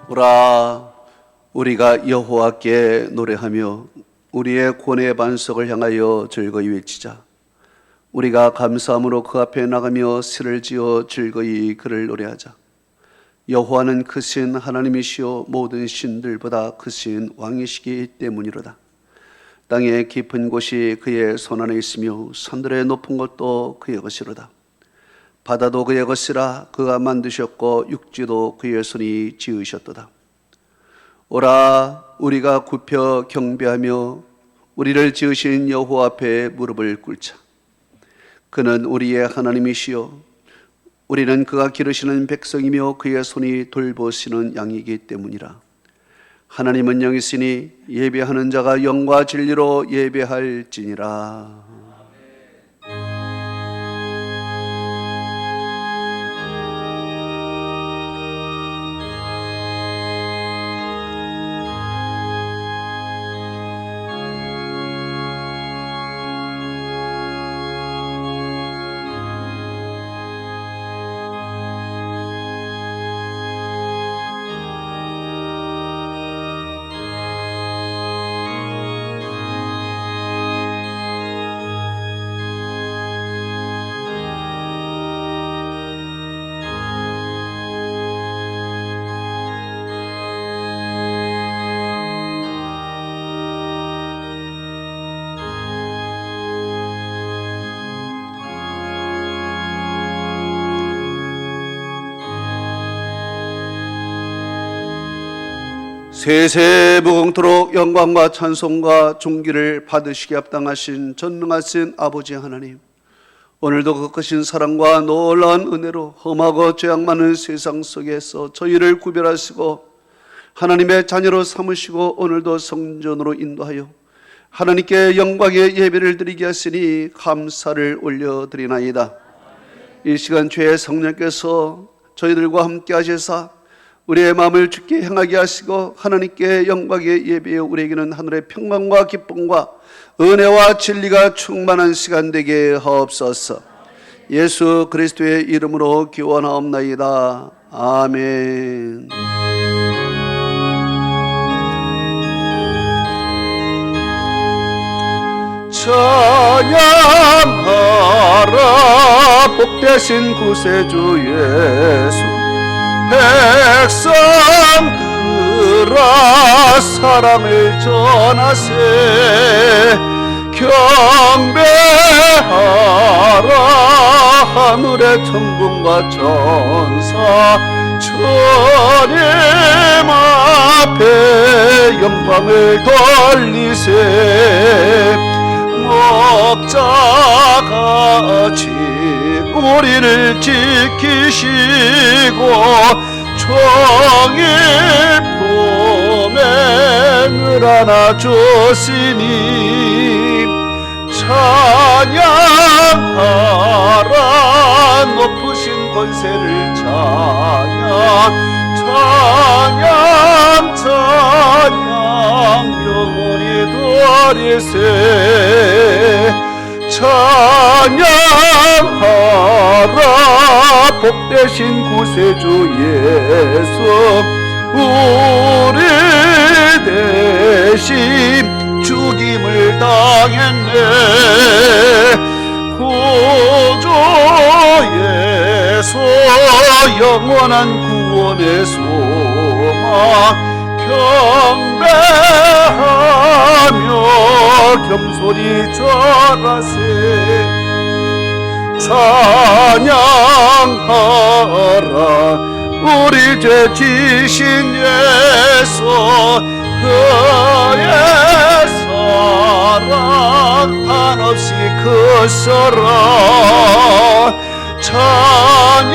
오라, 우리가 여호와께 노래하며 우리의 고뇌의 반석을 향하여 즐거이 외치자. 우리가 감사함으로 그 앞에 나가며 시를 지어 즐거이 그를 노래하자. 여호와는 크신 하나님이시요 모든 신들보다 크신 왕이시기 때문이로다. 땅의 깊은 곳이 그의 손 안에 있으며 산들의 높은 것도 그의 것이로다. 바다도 그의 것이라. 그가 만드셨고 육지도 그의 손이 지으셨도다. 오라, 우리가 굽혀 경배하며 우리를 지으신 여호와 앞에 무릎을 꿇자. 그는 우리의 하나님이시요 우리는 그가 기르시는 백성이며 그의 손이 돌보시는 양이기 때문이라. 하나님은 영이시니 예배하는 자가 영과 진리로 예배할지니라. 세세 무궁토록 영광과 찬송과 존귀를 받으시기 합당하신 전능하신 아버지 하나님, 오늘도 그 크신 사랑과 놀라운 은혜로 험하고 죄악 많은 세상 속에서 저희를 구별하시고 하나님의 자녀로 삼으시고 오늘도 성전으로 인도하여 하나님께 영광의 예배를 드리게 하시니 감사를 올려드리나이다. 이 시간 주의 성령께서 저희들과 함께 하시사 우리의 마음을 주께 향하게 하시고 하나님께 영광의 예배에 우리에게는 하늘의 평강과 기쁨과 은혜와 진리가 충만한 시간 되게 하옵소서. 예수 그리스도의 이름으로 기원하옵나이다. 아멘. 찬양하라 복되신 구세주 예수. 백성들아 사랑을 전하세. 경배하라 하늘의 천군과 천사. 주님 앞에 영광을 돌리세. 목자같이 우리를 지키시고 종일 품에 늘 안아주시니 찬양하라 높으신 권세를 찬양. 찬양 찬양 영원히 드리세. 찬양하라 복되신 구세주 예수. 우리 대신 죽임을 당했네. 구주 예수 영원한 구원의 소망. 경배하며 겸손히 절하세. 찬양하라 우리 죄 지신 예수. 그의 사랑 한없이 크소라. 찬양하라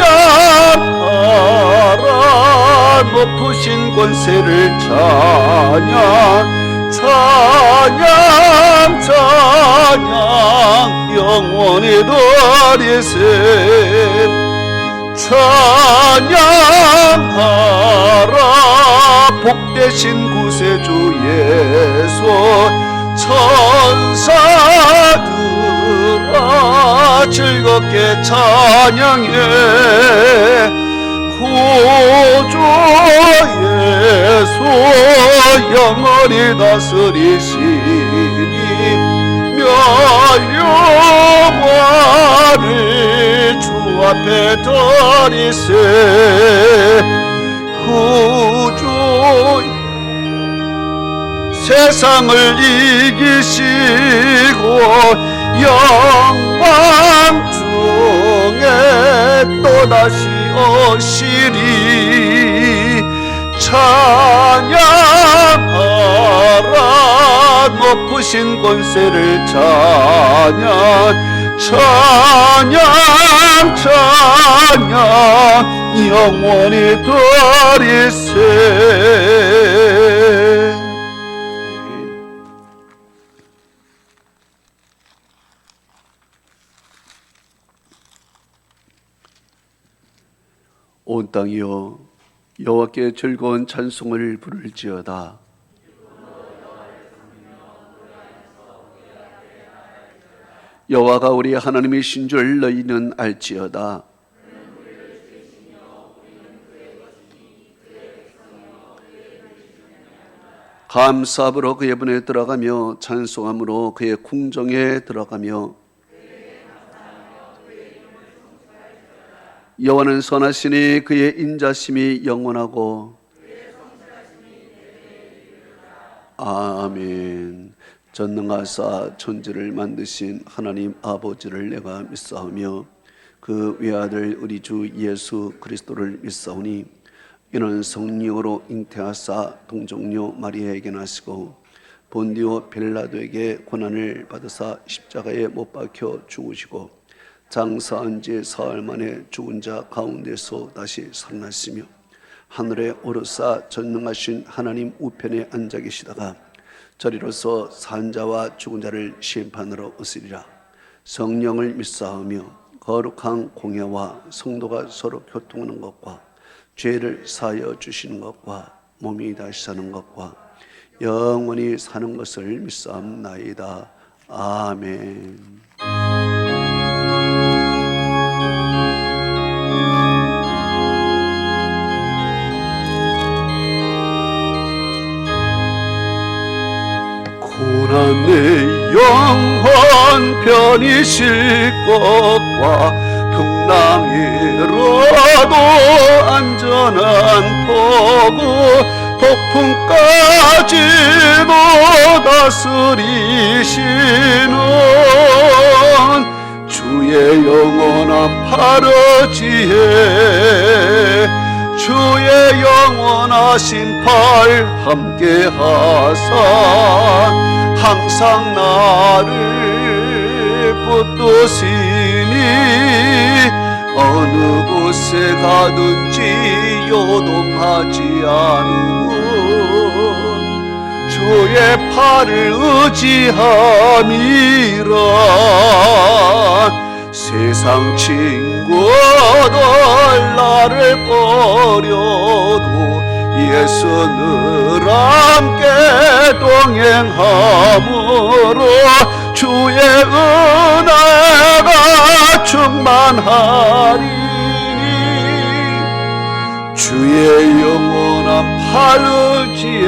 높으신 권세를 찬양. 찬양 찬양 영원히 드리세. 찬양하라 복되신 구세주 예수. 천사들아 즐겁게 찬양해. 구주 예수 영원히 다스리시니 영화를 주 앞에 드리세 구주 세상을 이기시고 영광 중에 또다시 오시리 찬양하라 높으신 권세를 찬양 찬양 찬양 영원히 드리세. 온 땅이여 여호와께 즐거운 찬송을 부를지어다. 여호와가 우리 하나님이신 줄 너희는 알지어다. 감사함으로 그의 문에 들어가며 찬송함으로 그의 궁정에 들어가며 여호와는 선하시니 그의 인자심이 영원하고 아멘. 전능하사 천지를 만드신 하나님 아버지를 내가 믿사오며 그 외아들 우리 주 예수 그리스도를 믿사오니 이는 성령으로 잉태하사 동정녀 마리아에게 나시고 본디오 빌라도에게 고난을 받으사 십자가에 못 박혀 죽으시고 장사한 지 사흘 만에 죽은 자 가운데서 다시 살아나시며 하늘에 오르사 전능하신 하나님 우편에 앉아 계시다가 저리로서 산 자와 죽은 자를 심판하러 오시리라. 성령을 믿사오며 거룩한 공예와 성도가 서로 교통하는 것과 죄를 사하여 주시는 것과 몸이 다시 사는 것과 영원히 사는 것을 믿사옵나이다. 아멘. 고난의 영원 편이실 것과 풍랑이라도 안전한 포구 폭풍까지도 다스리시는 주의 영원한 팔어지에 주의 영원하신 팔 함께하사 항상 나를 붙드시니 어느 곳에 가든지 요동하지 않고 주의 팔을 의지함이라. 세상 친구들 나를 버려도 예수 늘 함께 동행함으로 주의 은혜가 충만하리니 주의 영원한 팔 의지에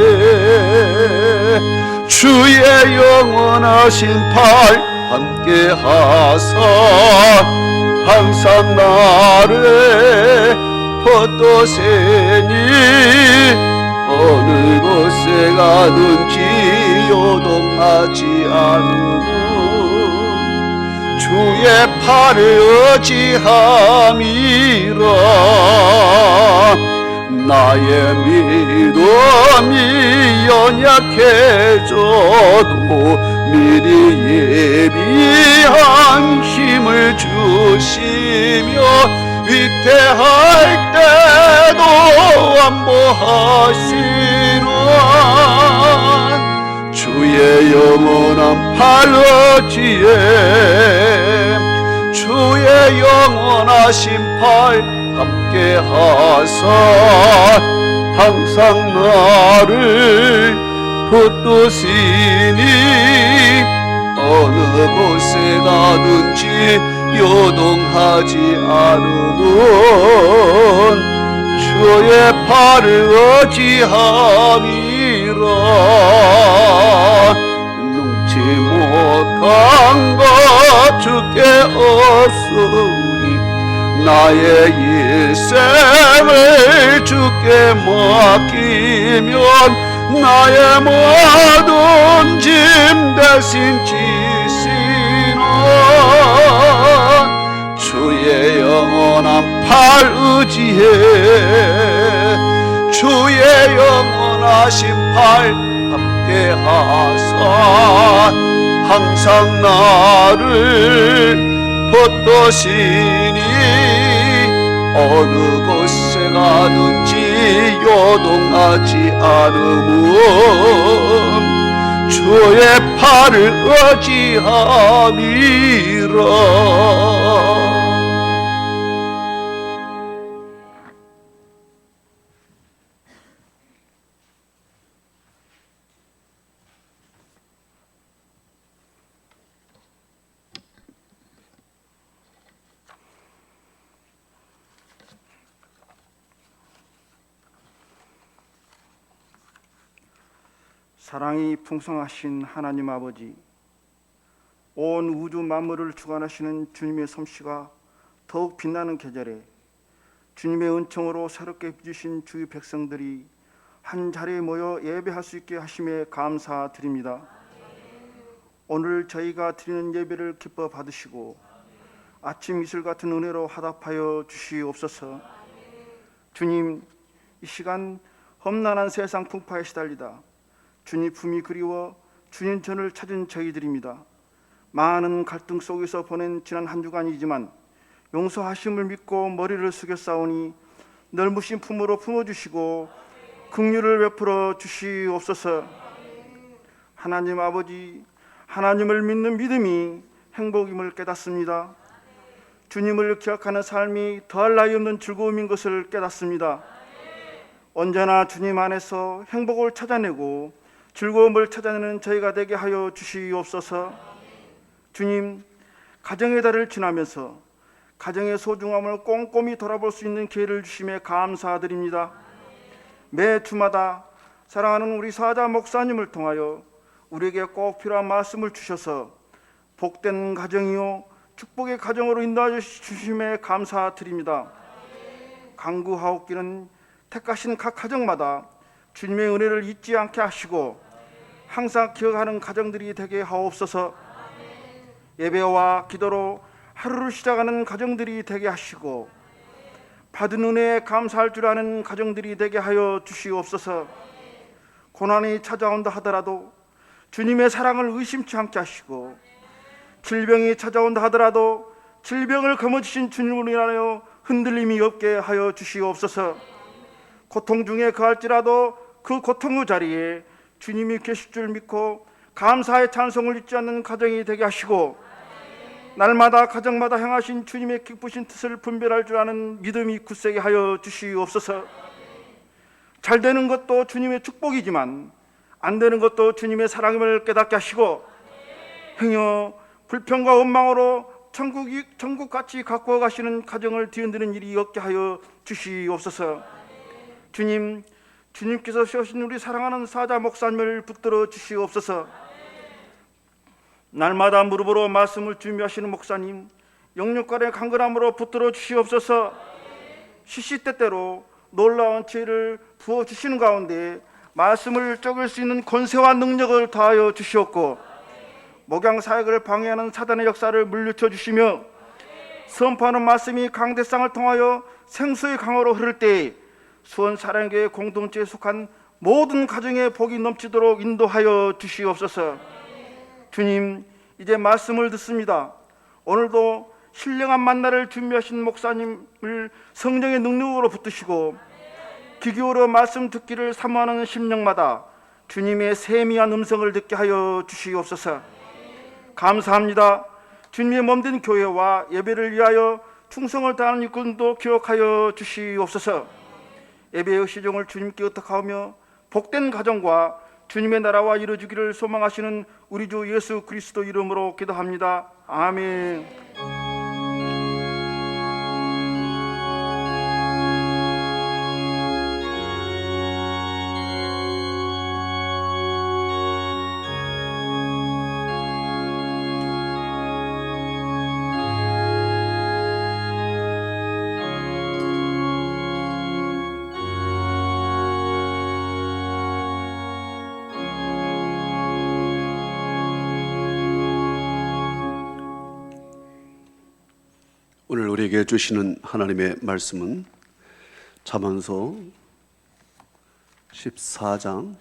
주의 영원하신 팔 함께 하사 항상 나를 붙드시니 어느 곳에 가든지 요동하지 않고 주의 팔을 의지함이라. 나의 믿음이 연약해져도 미리 예비한 힘을 주시며 위태할 때도 안보하시는 주의 영원한 팔어지에 주의 영원하신 팔 함께 하사 항상 나를 붙드시니 어느 곳에 가든지 요동하지 않으면 주의 팔을 의지함이라. 능치 못한 것 주께 없으니 나의 일생을 주께 맡기면 나의 모든 짐 대신 지시나. 주의 영원한 팔 의지해 주의 영원하신 팔 함께하사 항상 나를 붙드시니 어느 곳에 가든지 요동하지 않음은 주의 팔을 의지함이라. 사랑이 풍성하신 하나님 아버지, 온 우주 만물을 주관하시는 주님의 솜씨가 더욱 빛나는 계절에 주님의 은총으로 새롭게 빚으신 주의 백성들이 한 자리에 모여 예배할 수 있게 하심에 감사드립니다. 오늘 저희가 드리는 예배를 기뻐 받으시고 아침 이슬 같은 은혜로 화답하여 주시옵소서. 주님, 이 시간 험난한 세상 풍파에 시달리다 주님 품이 그리워 주님 전을 찾은 저희들입니다. 많은 갈등 속에서 보낸 지난 한 주간이지만 용서하심을 믿고 머리를 숙였사오니 넓으신 품으로 품어주시고 긍휼을 베풀어 주시옵소서. 하나님 아버지, 하나님을 믿는 믿음이 행복임을 깨닫습니다. 주님을 기억하는 삶이 더할 나위 없는 즐거움인 것을 깨닫습니다. 언제나 주님 안에서 행복을 찾아내고 즐거움을 찾아내는 저희가 되게 하여 주시옵소서. 주님, 가정의 달을 지나면서 가정의 소중함을 꼼꼼히 돌아볼 수 있는 기회를 주심에 감사드립니다. 매 주마다 사랑하는 우리 사자 목사님을 통하여 우리에게 꼭 필요한 말씀을 주셔서 복된 가정이요 축복의 가정으로 인도하여 주심에 감사드립니다. 간구하옵기는 택하신 각 가정마다 주님의 은혜를 잊지 않게 하시고 항상 기억하는 가정들이 되게 하옵소서. 예배와 기도로 하루를 시작하는 가정들이 되게 하시고 받은 은혜에 감사할 줄 아는 가정들이 되게 하여 주시옵소서. 고난이 찾아온다 하더라도 주님의 사랑을 의심치 않게 하시고 질병이 찾아온다 하더라도 질병을 거머쥐신 주님으로 인하여 흔들림이 없게 하여 주시옵소서. 고통 중에 거할지라도 그 고통의 자리에 주님이 계실 줄 믿고 감사의 찬송을 잊지 않는 가정이 되게 하시고 날마다 가정마다 행하신 주님의 기쁘신 뜻을 분별할 줄 아는 믿음이 굳세게 하여 주시옵소서. 잘 되는 것도 주님의 축복이지만 안 되는 것도 주님의 사랑임을 깨닫게 하시고 행여 불평과 원망으로 천국같이 가꾸어 가시는 가정을 뒤흔드는 일이 없게 하여 주시옵소서. 주님, 주님께서 세우신 우리 사랑하는 사자 목사님을 붙들어 주시옵소서. 날마다 무릎으로 말씀을 준비하시는 목사님, 영육간의 강건함으로 붙들어 주시옵소서. 시시때때로 놀라운 지혜를 부어주시는 가운데 말씀을 적을 수 있는 권세와 능력을 더하여 주시옵고 목양 사역을 방해하는 사단의 역사를 물리쳐 주시며 선포하는 말씀이 강대상을 통하여 생수의 강으로 흐를 때에 수원 사랑교회 공동체에 속한 모든 가정에 복이 넘치도록 인도하여 주시옵소서. 주님, 이제 말씀을 듣습니다. 오늘도 신령한 만나를 준비하신 목사님을 성령의 능력으로 붙드시고 귀 기울여 말씀 듣기를 사모하는 심령마다 주님의 세미한 음성을 듣게 하여 주시옵소서. 감사합니다. 주님의 몸된 교회와 예배를 위하여 충성을 다하는 일꾼도 기억하여 주시옵소서. 예배의 시종을 주님께 의탁하며 복된 가정과 주님의 나라와 이루어지기를 소망하시는 우리 주 예수 그리스도 이름으로 기도합니다. 아멘. 오늘 우리에게 주시는 하나님의 말씀은 잠언서 14장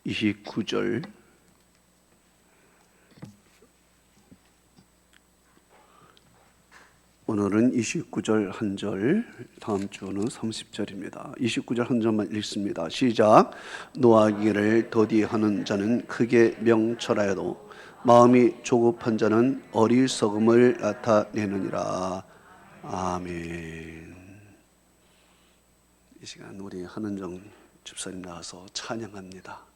29절 오늘은 29절 한 절, 다음 주는 30절입니다. 29절 한 절만 읽습니다. 시작. 노하기를 더디하는 자는 크게 명철하여도 마음이 조급한 자는 어리석음을 나타내느니라. 아멘. 이 시간 우리 한은정 집사님 나와서 찬양합니다.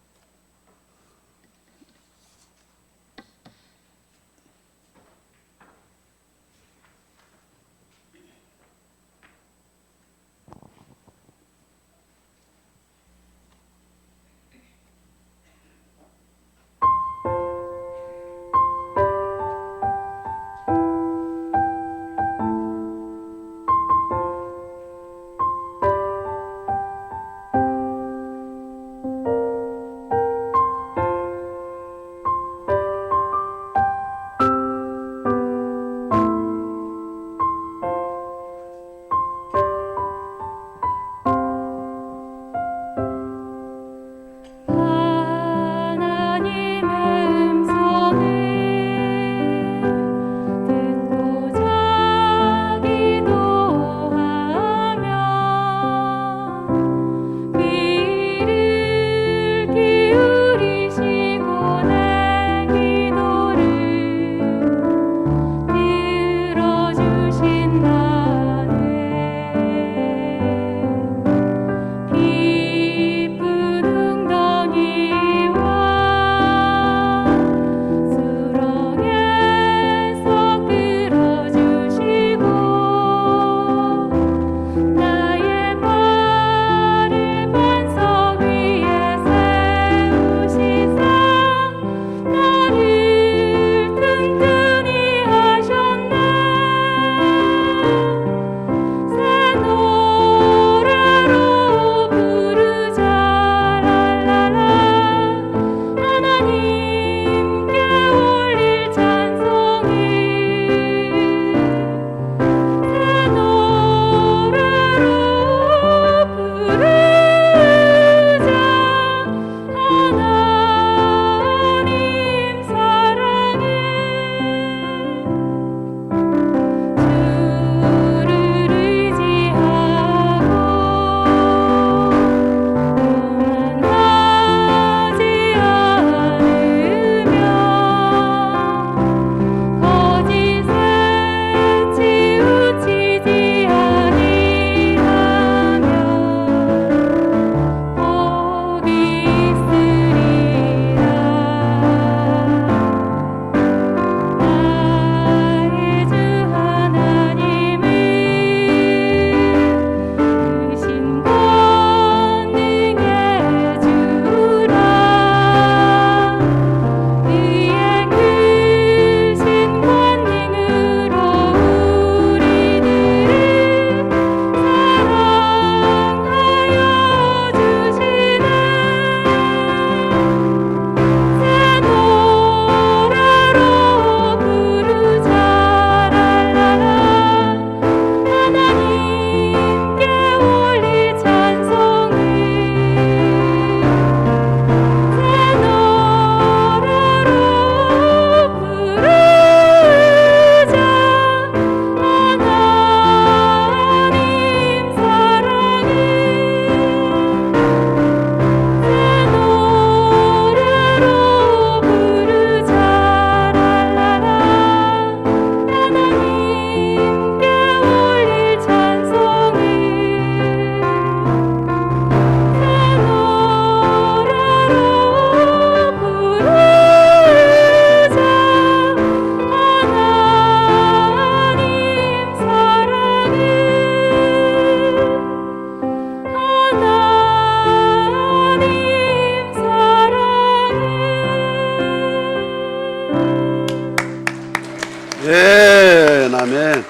아멘.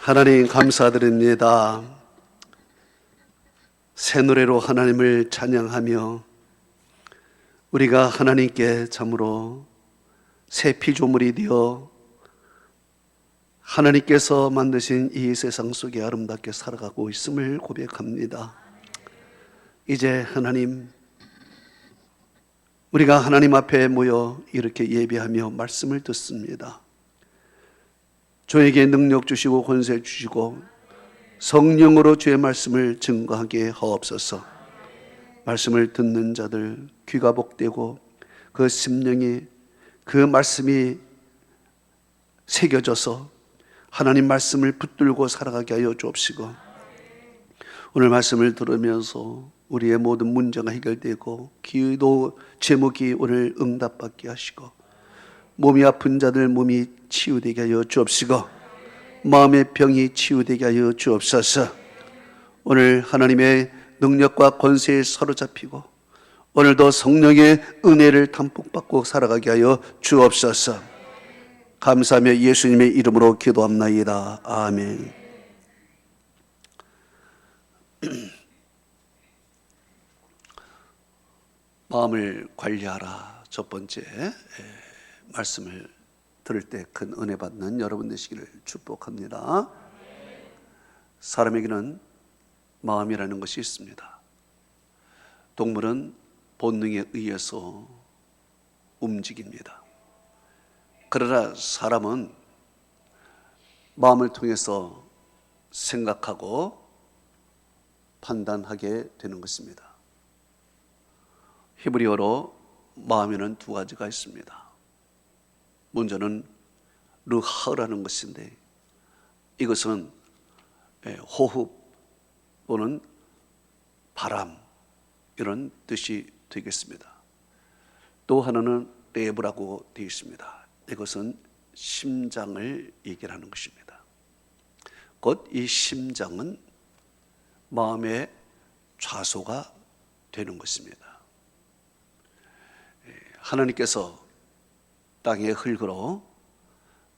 하나님 감사드립니다. 새 노래로 하나님을 찬양하며 우리가 하나님께 참으로 새 피조물이 되어 하나님께서 만드신 이 세상 속에 아름답게 살아가고 있음을 고백합니다. 이제 하나님, 우리가 하나님 앞에 모여 이렇게 예배하며 말씀을 듣습니다. 저에게 능력 주시고 권세 주시고 성령으로 주의 말씀을 증거하게 하옵소서. 말씀을 듣는 자들 귀가 복되고 그 심령이 그 말씀이 새겨져서 하나님 말씀을 붙들고 살아가게 하여 주옵시고, 오늘 말씀을 들으면서 우리의 모든 문제가 해결되고 기도 제목이 오늘 응답받게 하시고 몸이 아픈 자들 몸이 치유되게 하여 주옵시고 마음의 병이 치유되게 하여 주옵소서. 오늘 하나님의 능력과 권세에 사로잡히고 오늘도 성령의 은혜를 담복받고 살아가게 하여 주옵소서. 감사하며 예수님의 이름으로 기도합나이다. 아멘. 마음을 관리하라. 첫 번째 말씀을 들을 때 큰 은혜 받는 여러분 되시기를 축복합니다. 사람에게는 마음이라는 것이 있습니다. 동물은 본능에 의해서 움직입니다. 그러나 사람은 마음을 통해서 생각하고 판단하게 되는 것입니다. 히브리어로 마음에는 두 가지가 있습니다. 먼저는 르하라는 것인데 이것은 호흡 또는 바람 이런 뜻이 되겠습니다. 또 하나는 레브라고 되어 있습니다. 이것은 심장을 얘기하는 것입니다. 곧 이 심장은 마음의 좌소가 되는 것입니다. 하나님께서 땅의 흙으로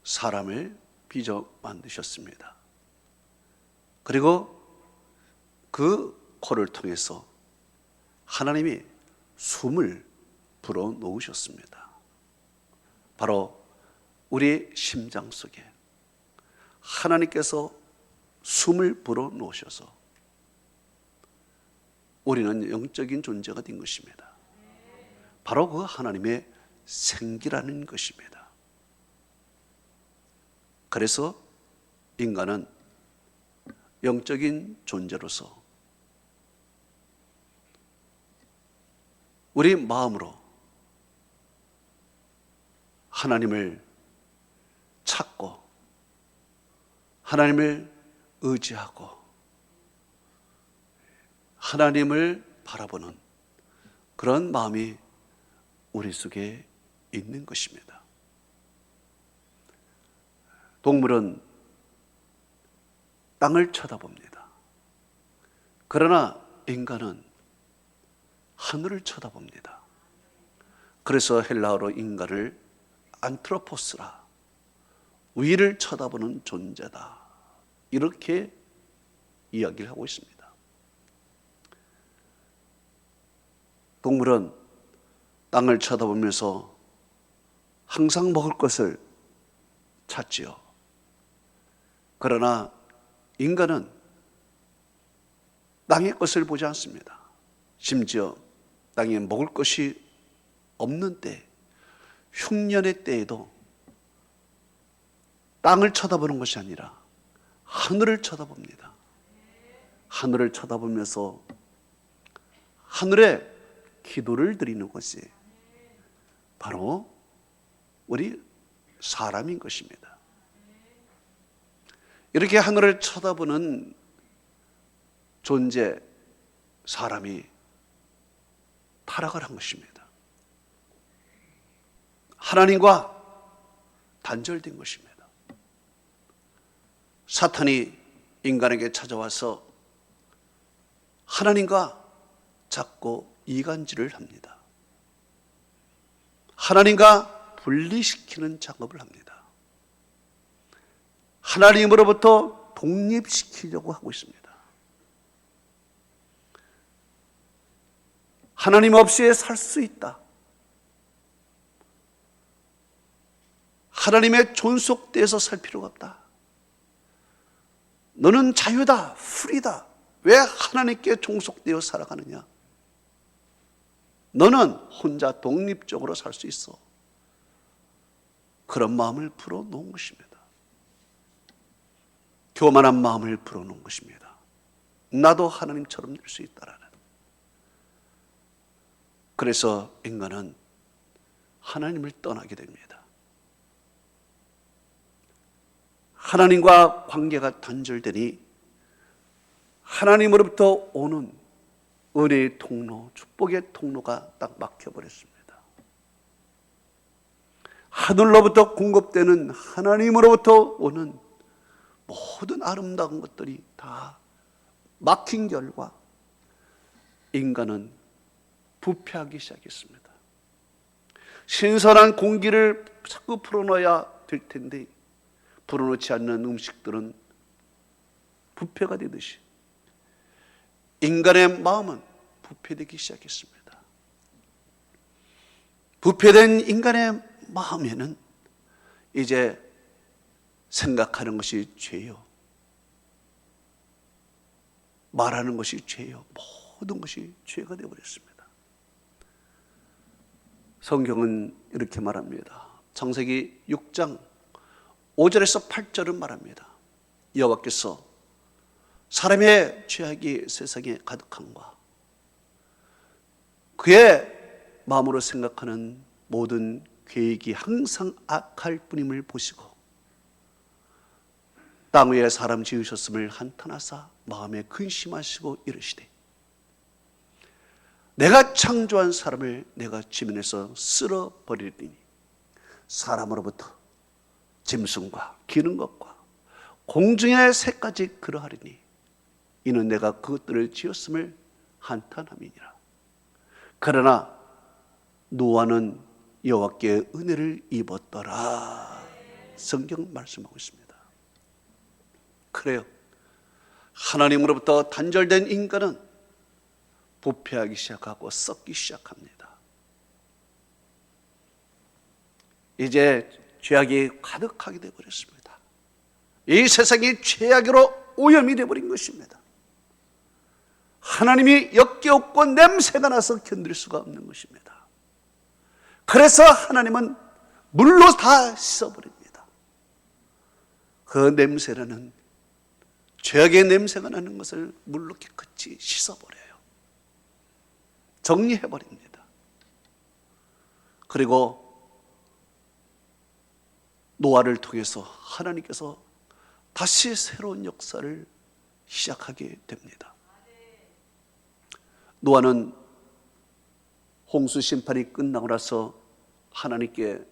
사람을 빚어 만드셨습니다. 그리고 그 코를 통해서 하나님이 숨을 불어 넣으셨습니다. 바로 우리 심장 속에 하나님께서 숨을 불어 넣으셔서 우리는 영적인 존재가 된 것입니다. 바로 그 하나님의 생기라는 것입니다. 그래서 인간은 영적인 존재로서 우리 마음으로 하나님을 찾고 하나님을 의지하고 하나님을 바라보는 그런 마음이 우리 속에 있는 것입니다. 동물은 땅을 쳐다봅니다. 그러나 인간은 하늘을 쳐다봅니다. 그래서 헬라어로 인간을 안트로포스라, 위를 쳐다보는 존재다, 이렇게 이야기를 하고 있습니다. 동물은 땅을 쳐다보면서 항상 먹을 것을 찾지요. 그러나 인간은 땅의 것을 보지 않습니다. 심지어 땅에 먹을 것이 없는 때, 흉년의 때에도 땅을 쳐다보는 것이 아니라 하늘을 쳐다봅니다. 하늘을 쳐다보면서 하늘에 기도를 드리는 것이 바로 우리 사람인 것입니다. 이렇게 하늘을 쳐다보는 존재, 사람이 타락을 한 것입니다. 하나님과 단절된 것입니다. 사탄이 인간에게 찾아와서 하나님과 자꾸 이간질을 합니다. 하나님과 분리시키는 작업을 합니다. 하나님으로부터 독립시키려고 하고 있습니다. 하나님 없이 살 수 있다. 하나님의 존속되어서 살 필요가 없다. 너는 자유다, 프리다. 왜 하나님께 종속되어 살아가느냐? 너는 혼자 독립적으로 살 수 있어. 그런 마음을 불어놓은 것입니다. 교만한 마음을 불어놓은 것입니다. 나도 하나님처럼 될 수 있다라는. 그래서 인간은 하나님을 떠나게 됩니다. 하나님과 관계가 단절되니 하나님으로부터 오는 은혜의 통로, 축복의 통로가 딱 막혀버렸습니다. 하늘로부터 공급되는 하나님으로부터 오는 모든 아름다운 것들이 다 막힌 결과 인간은 부패하기 시작했습니다. 신선한 공기를 자꾸 불어넣어야 될 텐데 불어넣지 않는 음식들은 부패가 되듯이 인간의 마음은 부패되기 시작했습니다. 부패된 인간의 마음에는 이제 생각하는 것이 죄요, 말하는 것이 죄요, 모든 것이 죄가 되어버렸습니다. 성경은 이렇게 말합니다. 창세기 6장 5절에서 8절은 말합니다. 여호와께서 사람의 죄악이 세상에 가득함과 그의 마음으로 생각하는 모든 계획이 항상 악할 뿐임을 보시고 땅 위에 사람 지으셨음을 한탄하사 마음에 근심하시고 이르시되 내가 창조한 사람을 내가 지면에서 쓸어버리리니 사람으로부터 짐승과 기는 것과 공중의 새까지 그러하리니 이는 내가 그것들을 지었음을 한탄함이니라. 그러나 노아는 여호와께 은혜를 입었더라. 성경 말씀하고 있습니다. 그래요. 하나님으로부터 단절된 인간은 부패하기 시작하고 썩기 시작합니다. 이제 죄악이 가득하게 되어버렸습니다. 이 세상이 죄악으로 오염이 되어버린 것입니다. 하나님이 역겨웠고 냄새가 나서 견딜 수가 없는 것입니다. 그래서 하나님은 물로 다 씻어버립니다. 그 냄새라는 죄악의 냄새가 나는 것을 물로 깨끗이 씻어버려요. 정리해버립니다. 그리고 노아를 통해서 하나님께서 다시 새로운 역사를 시작하게 됩니다. 노아는 홍수 심판이 끝나고 나서 하나님께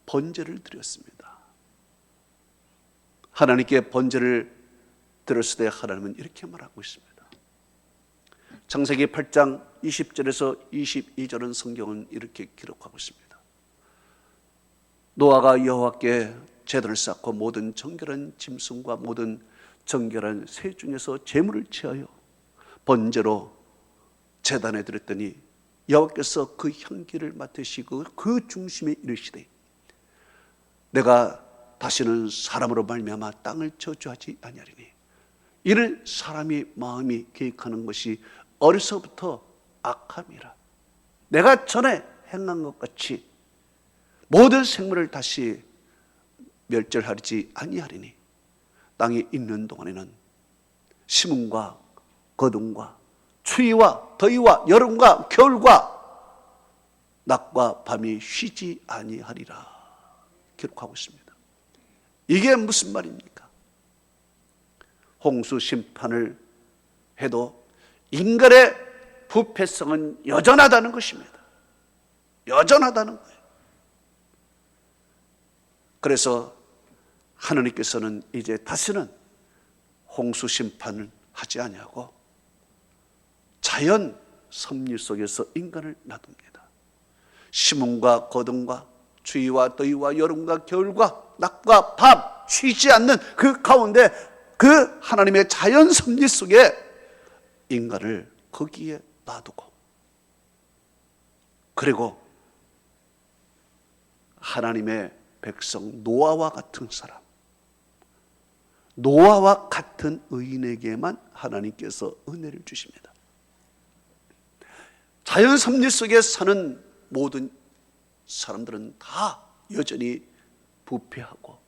번제를 드렸습니다. 하나님께 번제를 드렸을 때 하나님은 이렇게 말하고 있습니다. 창세기 8장 20절에서 22절은 성경은 이렇게 기록하고 있습니다. 노아가 여호와께 제단을 쌓고 모든 정결한 짐승과 모든 정결한 새 중에서 제물을 취하여 번제로 제단에 드렸더니 여호와께서 그 향기를 맡으시고 그 중심에 이르시되 내가 다시는 사람으로 말미암아 땅을 저주하지 아니하리니 이를 사람이 마음이 계획하는 것이 어려서부터 악함이라. 내가 전에 행한 것 같이 모든 생물을 다시 멸절하지 아니하리니 땅에 있는 동안에는 심음과 거둠과 추위와 더위와 여름과 겨울과 낮과 밤이 쉬지 아니하리라 기록하고 있습니다. 이게 무슨 말입니까? 홍수 심판을 해도 인간의 부패성은 여전하다는 것입니다. 여전하다는 거예요. 그래서 하나님께서는 이제 다시는 홍수 심판을 하지 아니하고 자연 섭리 속에서 인간을 놔둡니다. 심음과 거둠과 추위와 더위와 여름과 겨울과 낮과 밤 쉬지 않는 그 가운데 그 하나님의 자연 섭리 속에 인간을 거기에 놔두고 그리고 하나님의 백성 노아와 같은 사람, 노아와 같은 의인에게만 하나님께서 은혜를 주십니다. 자연 섭리 속에 사는 모든 사람들은 다 여전히 부패하고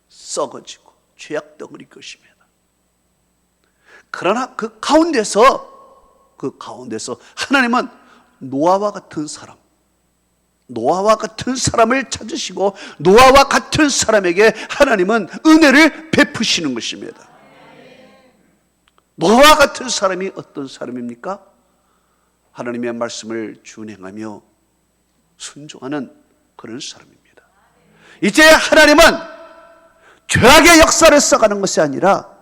썩어지고 죄악 덩어리 것입니다. 그러나 그 가운데서 하나님은 노아와 같은 사람을 찾으시고 노아와 같은 사람에게 하나님은 은혜를 베푸시는 것입니다. 노아와 같은 사람이 어떤 사람입니까? 하나님의 말씀을 준행하며 순종하는 그런 사람입니다. 이제 하나님은 죄악의 역사를 써가는 것이 아니라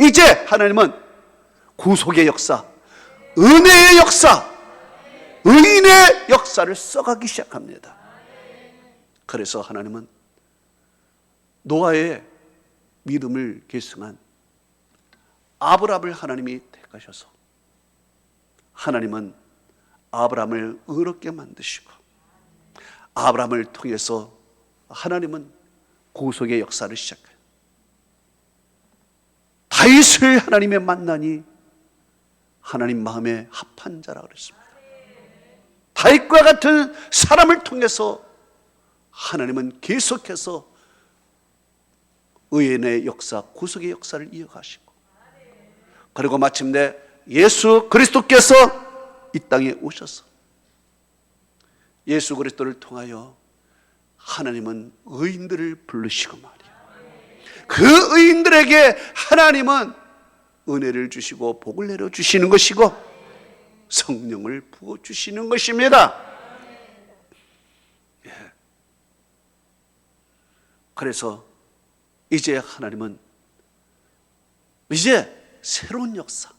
이제 하나님은 구속의 역사, 은혜의 역사, 의인의 역사를 써가기 시작합니다. 그래서 하나님은 노아의 믿음을 계승한 아브라함을 하나님이 택하셔서 하나님은 아브라함을 의롭게 만드시고 아브라함을 통해서 하나님은 구속의 역사를 시작해요. 다윗을 하나님의 만나니 하나님 마음에 합한 자라 그랬습니다. 다윗과 같은 사람을 통해서 하나님은 계속해서 의인의 역사, 구속의 역사를 이어가시고 그리고 마침내 예수 그리스도께서 이 땅에 오셔서 예수 그리스도를 통하여 하나님은 의인들을 부르시고 말이에요. 그 의인들에게 하나님은 은혜를 주시고 복을 내려주시는 것이고 성령을 부어주시는 것입니다. 그래서 이제 하나님은 이제 새로운 역사,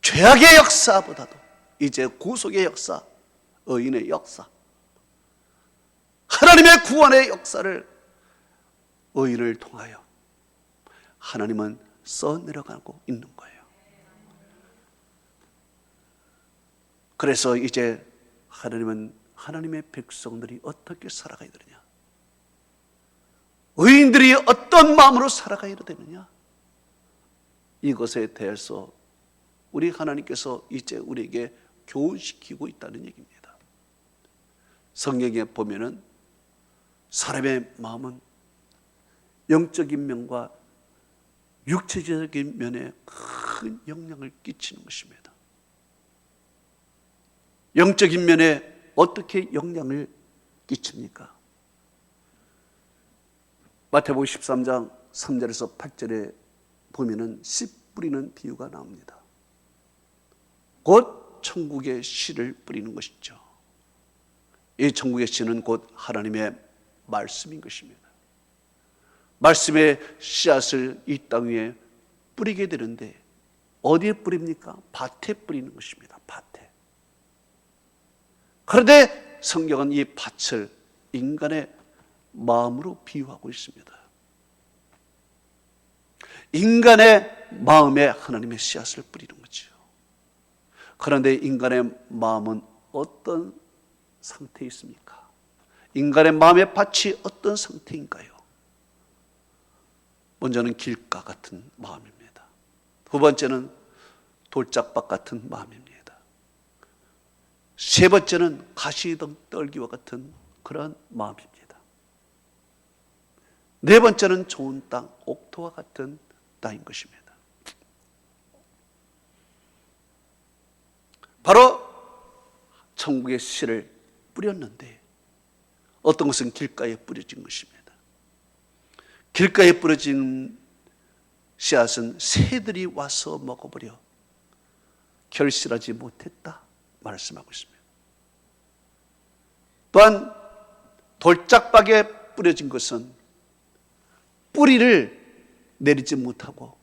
죄악의 역사보다도 이제 구속의 역사, 의인의 역사, 하나님의 구원의 역사를 의인을 통하여 하나님은 써내려가고 있는 거예요. 그래서 이제 하나님은 하나님의 백성들이 어떻게 살아가야 되느냐, 의인들이 어떤 마음으로 살아가야 되느냐, 이것에 대해서 우리 하나님께서 이제 우리에게 교훈시키고 있다는 얘기입니다. 성경에 보면은 사람의 마음은 영적인 면과 육체적인 면에 큰 영향을 끼치는 것입니다. 영적인 면에 어떻게 영향을 끼칩니까? 마태복음 13장 3절에서 8절에 보면은 씨 뿌리는 비유가 나옵니다. 곧 천국의 씨를 뿌리는 것이죠. 이 천국의 씨는 곧 하나님의 말씀인 것입니다. 말씀의 씨앗을 이 땅 위에 뿌리게 되는데 어디에 뿌립니까? 밭에 뿌리는 것입니다. 밭에. 그런데 성경은 이 밭을 인간의 마음으로 비유하고 있습니다. 인간의 마음에 하나님의 씨앗을 뿌리는 거죠. 그런데 인간의 마음은 어떤 상태에 있습니까? 인간의 마음의 밭이 어떤 상태인가요? 먼저는 길가 같은 마음입니다. 두 번째는 돌짝밭 같은 마음입니다. 세 번째는 가시덤 떨기와 같은 그런 마음입니다. 네 번째는 좋은 땅, 옥토와 같은 땅인 것입니다. 바로 천국의 씨를 뿌렸는데 어떤 것은 길가에 뿌려진 것입니다. 길가에 뿌려진 씨앗은 새들이 와서 먹어버려 결실하지 못했다 말씀하고 있습니다. 또한 돌짝박에 뿌려진 것은 뿌리를 내리지 못하고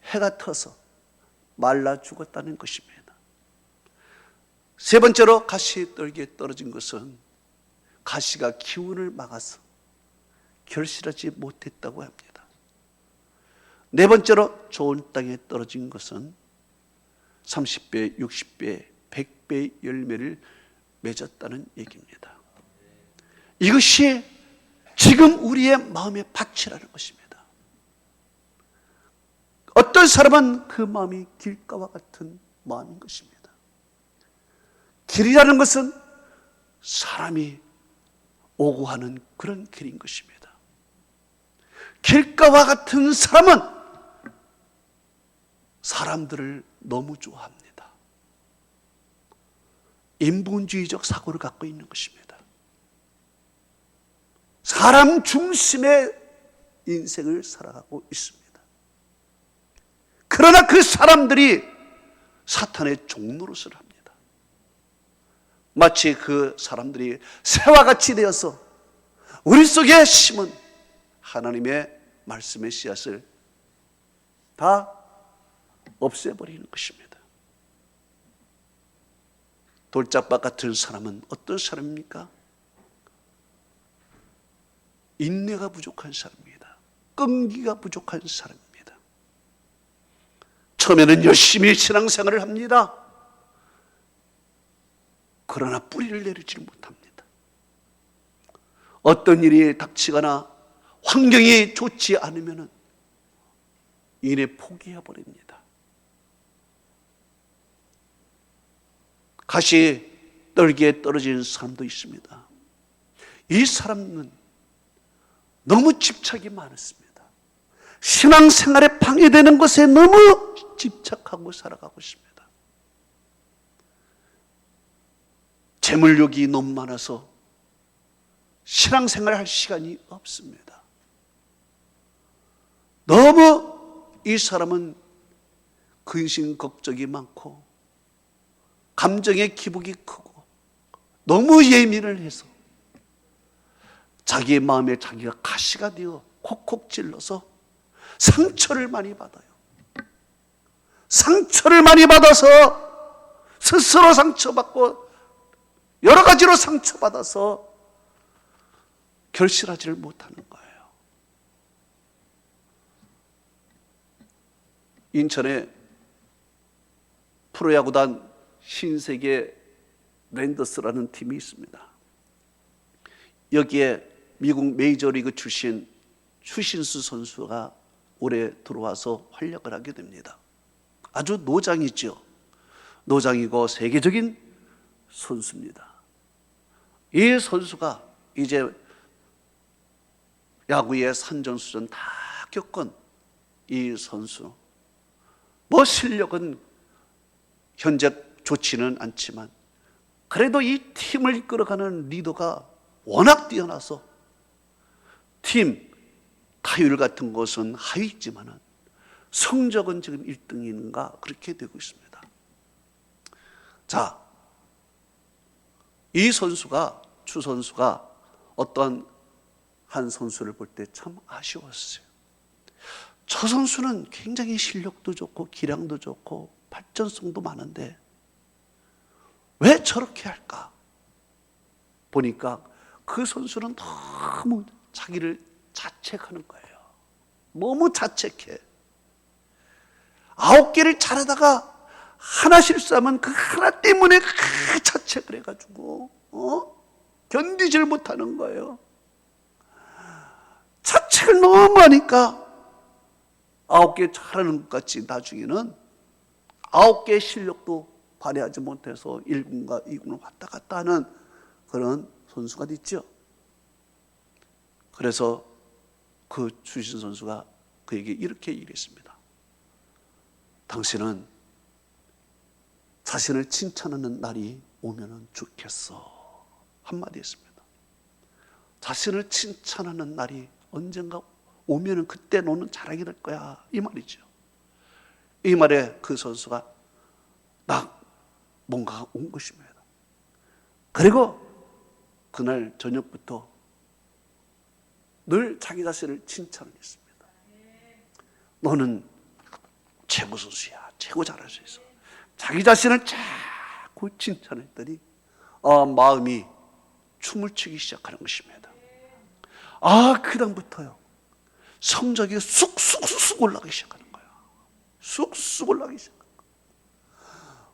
해가 터서 말라 죽었다는 것입니다. 세 번째로 가시떨기에 떨어진 것은 가시가 기운을 막아서 결실하지 못했다고 합니다. 네 번째로 좋은 땅에 떨어진 것은 30배, 60배, 100배 열매를 맺었다는 얘기입니다. 이것이 지금 우리의 마음의 밭이라는 것입니다. 어떤 사람은 그 마음이 길가와 같은 마음인 것입니다. 길이라는 것은 사람이 오고 하는 그런 길인 것입니다. 길가와 같은 사람은 사람들을 너무 좋아합니다. 인본주의적 사고를 갖고 있는 것입니다. 사람 중심의 인생을 살아가고 있습니다. 그러나 그 사람들이 사탄의 종노릇을 합니다. 마치 그 사람들이 새와 같이 되어서 우리 속에 심은 하나님의 말씀의 씨앗을 다 없애버리는 것입니다. 돌짝밭 같은 사람은 어떤 사람입니까? 인내가 부족한 사람입니다. 끈기가 부족한 사람입니다. 처음에는 열심히 신앙생활을 합니다. 그러나 뿌리를 내리지 못합니다. 어떤 일이 닥치거나 환경이 좋지 않으면 이내 포기해버립니다. 가시 떨기에 떨어지는 사람도 있습니다. 이 사람은 너무 집착이 많았습니다. 신앙생활에 방해되는 것에 너무 집착하고 살아가고 있습니다. 재물욕이 너무 많아서 신앙생활을 할 시간이 없습니다. 너무 이 사람은 근심 걱정이 많고 감정의 기복이 크고 너무 예민을 해서 자기의 마음에 자기가 가시가 되어 콕콕 찔러서 상처를 많이 받아요. 상처를 많이 받아서 스스로 상처받고 여러 가지로 상처받아서 결실하지를 못하는 거예요. 인천에 프로야구단 신세계 랜더스라는 팀이 있습니다. 여기에 미국 메이저리그 출신 추신수 선수가 올해 들어와서 활약을 하게 됩니다. 아주 노장이죠. 노장이고 세계적인 선수입니다. 이 선수가 이제 야구의 산전수전 다 겪은 이 선수, 뭐 실력은 현재 좋지는 않지만 그래도 이 팀을 이끌어가는 리더가 워낙 뛰어나서 팀 타율 같은 것은 하위지만은 성적은 지금 1등인가 그렇게 되고 있습니다. 자, 이 선수가 추 선수가 어떤 한 선수를 볼 때 참 아쉬웠어요. 저 선수는 굉장히 실력도 좋고 기량도 좋고 발전성도 많은데 왜 저렇게 할까? 보니까 그 선수는 너무 자기를 자책하는 거예요. 너무 자책해. 9개를 잘하다가 하나 실수하면 그 하나 때문에 자책을 해가지고 견디질 못하는 거예요. 자책을 너무 하니까 9개 잘하는 것 같이 나중에는 9개의 실력도 발휘하지 못해서 1군과 2군을 왔다 갔다 하는 그런 선수가 됐죠. 그래서 그 추신 선수가 그에게 이렇게 얘기했습니다. 당신은 자신을 칭찬하는 날이 오면 좋겠어. 한마디 했습니다. 자신을 칭찬하는 날이 언젠가 오면 그때 너는 잘하게 될 거야. 이 말이죠. 이 말에 그 선수가 뭔가 온 것입니다. 그리고 그날 저녁부터 늘 자기 자신을 칭찬을 했습니다. 너는 최고 선수야. 최고 잘할 수 있어. 자기 자신을 자꾸 칭찬했더니 마음이 춤을 추기 시작하는 것입니다. 그다음부터요. 성적이 쑥쑥 올라가기 시작하는 거예요. 쑥쑥 올라가기 시작하는 거예요.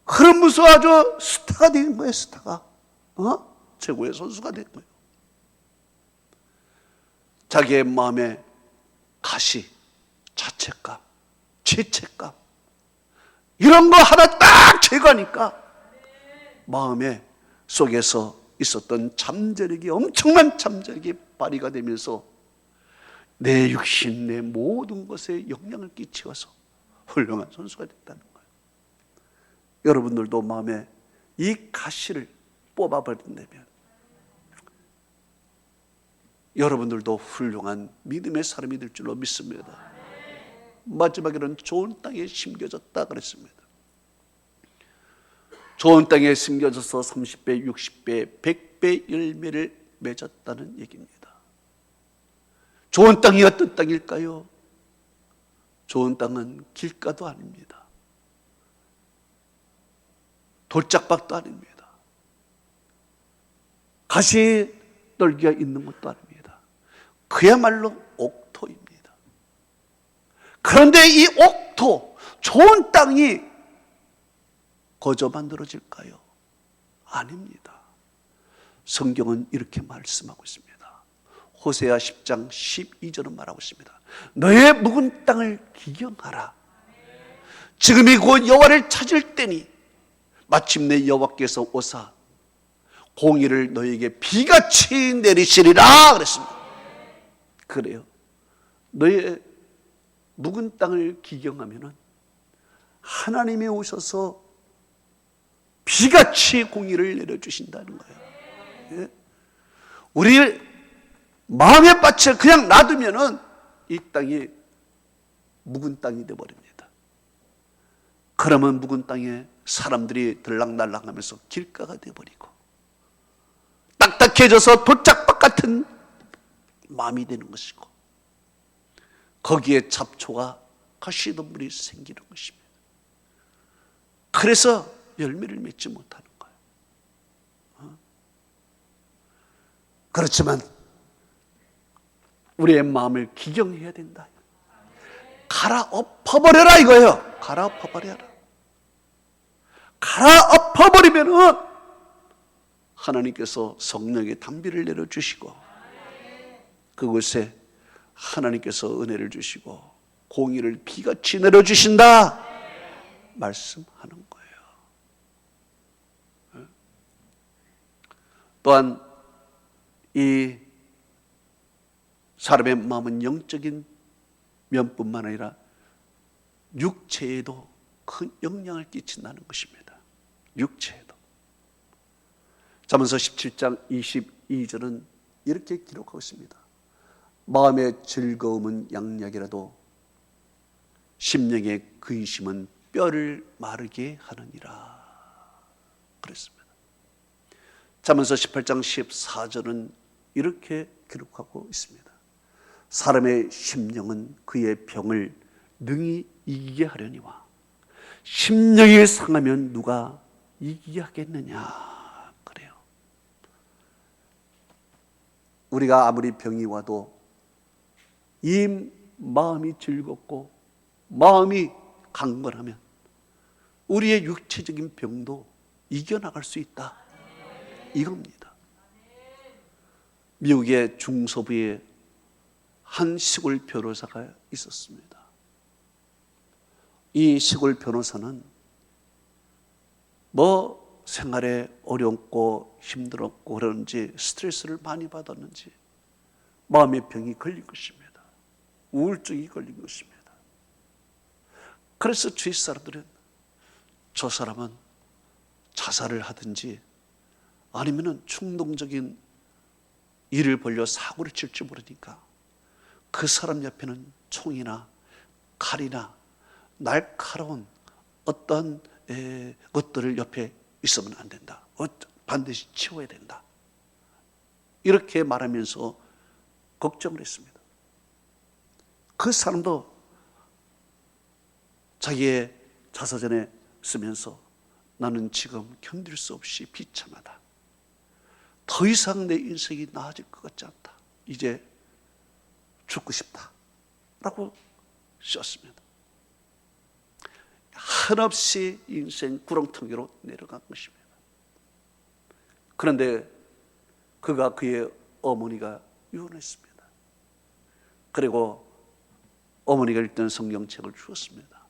그러면서 아주 스타가 된 거예요. 스타가. 최고의 선수가 된 거예요. 자기의 마음에 가시, 자책감, 죄책감 이런 거 하나 딱 제거하니까 마음에 속에서 있었던 잠재력이, 엄청난 잠재력이 발휘가 되면서 내 육신, 내 모든 것에 영향을 끼치어서 훌륭한 선수가 됐다는 거예요. 여러분들도 마음에 이 가시를 뽑아버린다면 여러분들도 훌륭한 믿음의 사람이 될 줄로 믿습니다. 마지막에는 좋은 땅에 심겨졌다 그랬습니다. 좋은 땅에 심겨져서 30배, 60배, 100배 열매를 맺었다는 얘기입니다. 좋은 땅이 어떤 땅일까요? 좋은 땅은 길가도 아닙니다. 돌짝밭도 아닙니다. 가시 떨기가 있는 것도 아닙니다. 그야말로 옥토입니다. 그런데 이 옥토, 좋은 땅이 거저 만들어질까요? 아닙니다. 성경은 이렇게 말씀하고 있습니다. 호세아 10장 12절은 말하고 있습니다. 너의 묵은 땅을 기경하라. 지금이 곧 여호와를 찾을 때니 마침내 여호와께서 오사 공의를 너에게 비같이 내리시리라 그랬습니다. 그래요. 너의 묵은 땅을 기경하면은 하나님이 오셔서 비같이 공의를 내려주신다는 거예요. 예? 우리 마음의 밭을 그냥 놔두면은 이 땅이 묵은 땅이 되어버립니다. 그러면 묵은 땅에 사람들이 들락날락하면서 길가가 되어버리고 딱딱해져서 돌짝밭 같은 마음이 되는 것이고 거기에 잡초가 가시덤불이 생기는 것입니다. 그래서 열매를 맺지 못하는 거예요. 그렇지만 우리의 마음을 기경해야 된다. 갈아엎어버려라 이거예요. 갈아엎어버려라. 갈아엎어버리면은 하나님께서 성령의 단비를 내려주시고 그곳에 하나님께서 은혜를 주시고 공의를 비같이 내려주신다 말씀하는 거예요. 또한 이 사람의 마음은 영적인 면뿐만 아니라 육체에도 큰 영향을 끼친다는 것입니다. 육체에도. 잠언서 17장 22절은 이렇게 기록하고 있습니다. 마음의 즐거움은 양약이라도 심령의 근심은 뼈를 마르게 하느니라 그랬습니다. 잠언서 18장 14절은 이렇게 기록하고 있습니다. 사람의 심령은 그의 병을 능히 이기게 하려니와 심령이 상하면 누가 이기게 하겠느냐 그래요. 우리가 아무리 병이 와도 이 마음이 즐겁고 마음이 강건하면 우리의 육체적인 병도 이겨나갈 수 있다 이겁니다. 미국의 중서부에 한 시골 변호사가 있었습니다. 이 시골 변호사는 생활에 어렵고 힘들었고 그런지 스트레스를 많이 받았는지 마음의 병이 걸린 것입니다. 우울증이 걸린 것입니다. 그래서 주위 사람들은 저 사람은 자살을 하든지 아니면 충동적인 일을 벌여 사고를 칠지 모르니까 그 사람 옆에는 총이나 칼이나 날카로운 어떤 것들을 옆에 있으면 안 된다. 반드시 치워야 된다. 이렇게 말하면서 걱정을 했습니다. 그 사람도 자기의 자서전에 쓰면서 나는 지금 견딜 수 없이 비참하다. 더 이상 내 인생이 나아질 것 같지 않다. 이제 죽고 싶다. 라고 썼습니다. 한없이 인생 구렁텅이로 내려간 것입니다. 그런데 그가 그의 어머니가 유언했습니다. 그리고 어머니가 읽던 성경책을 주었습니다.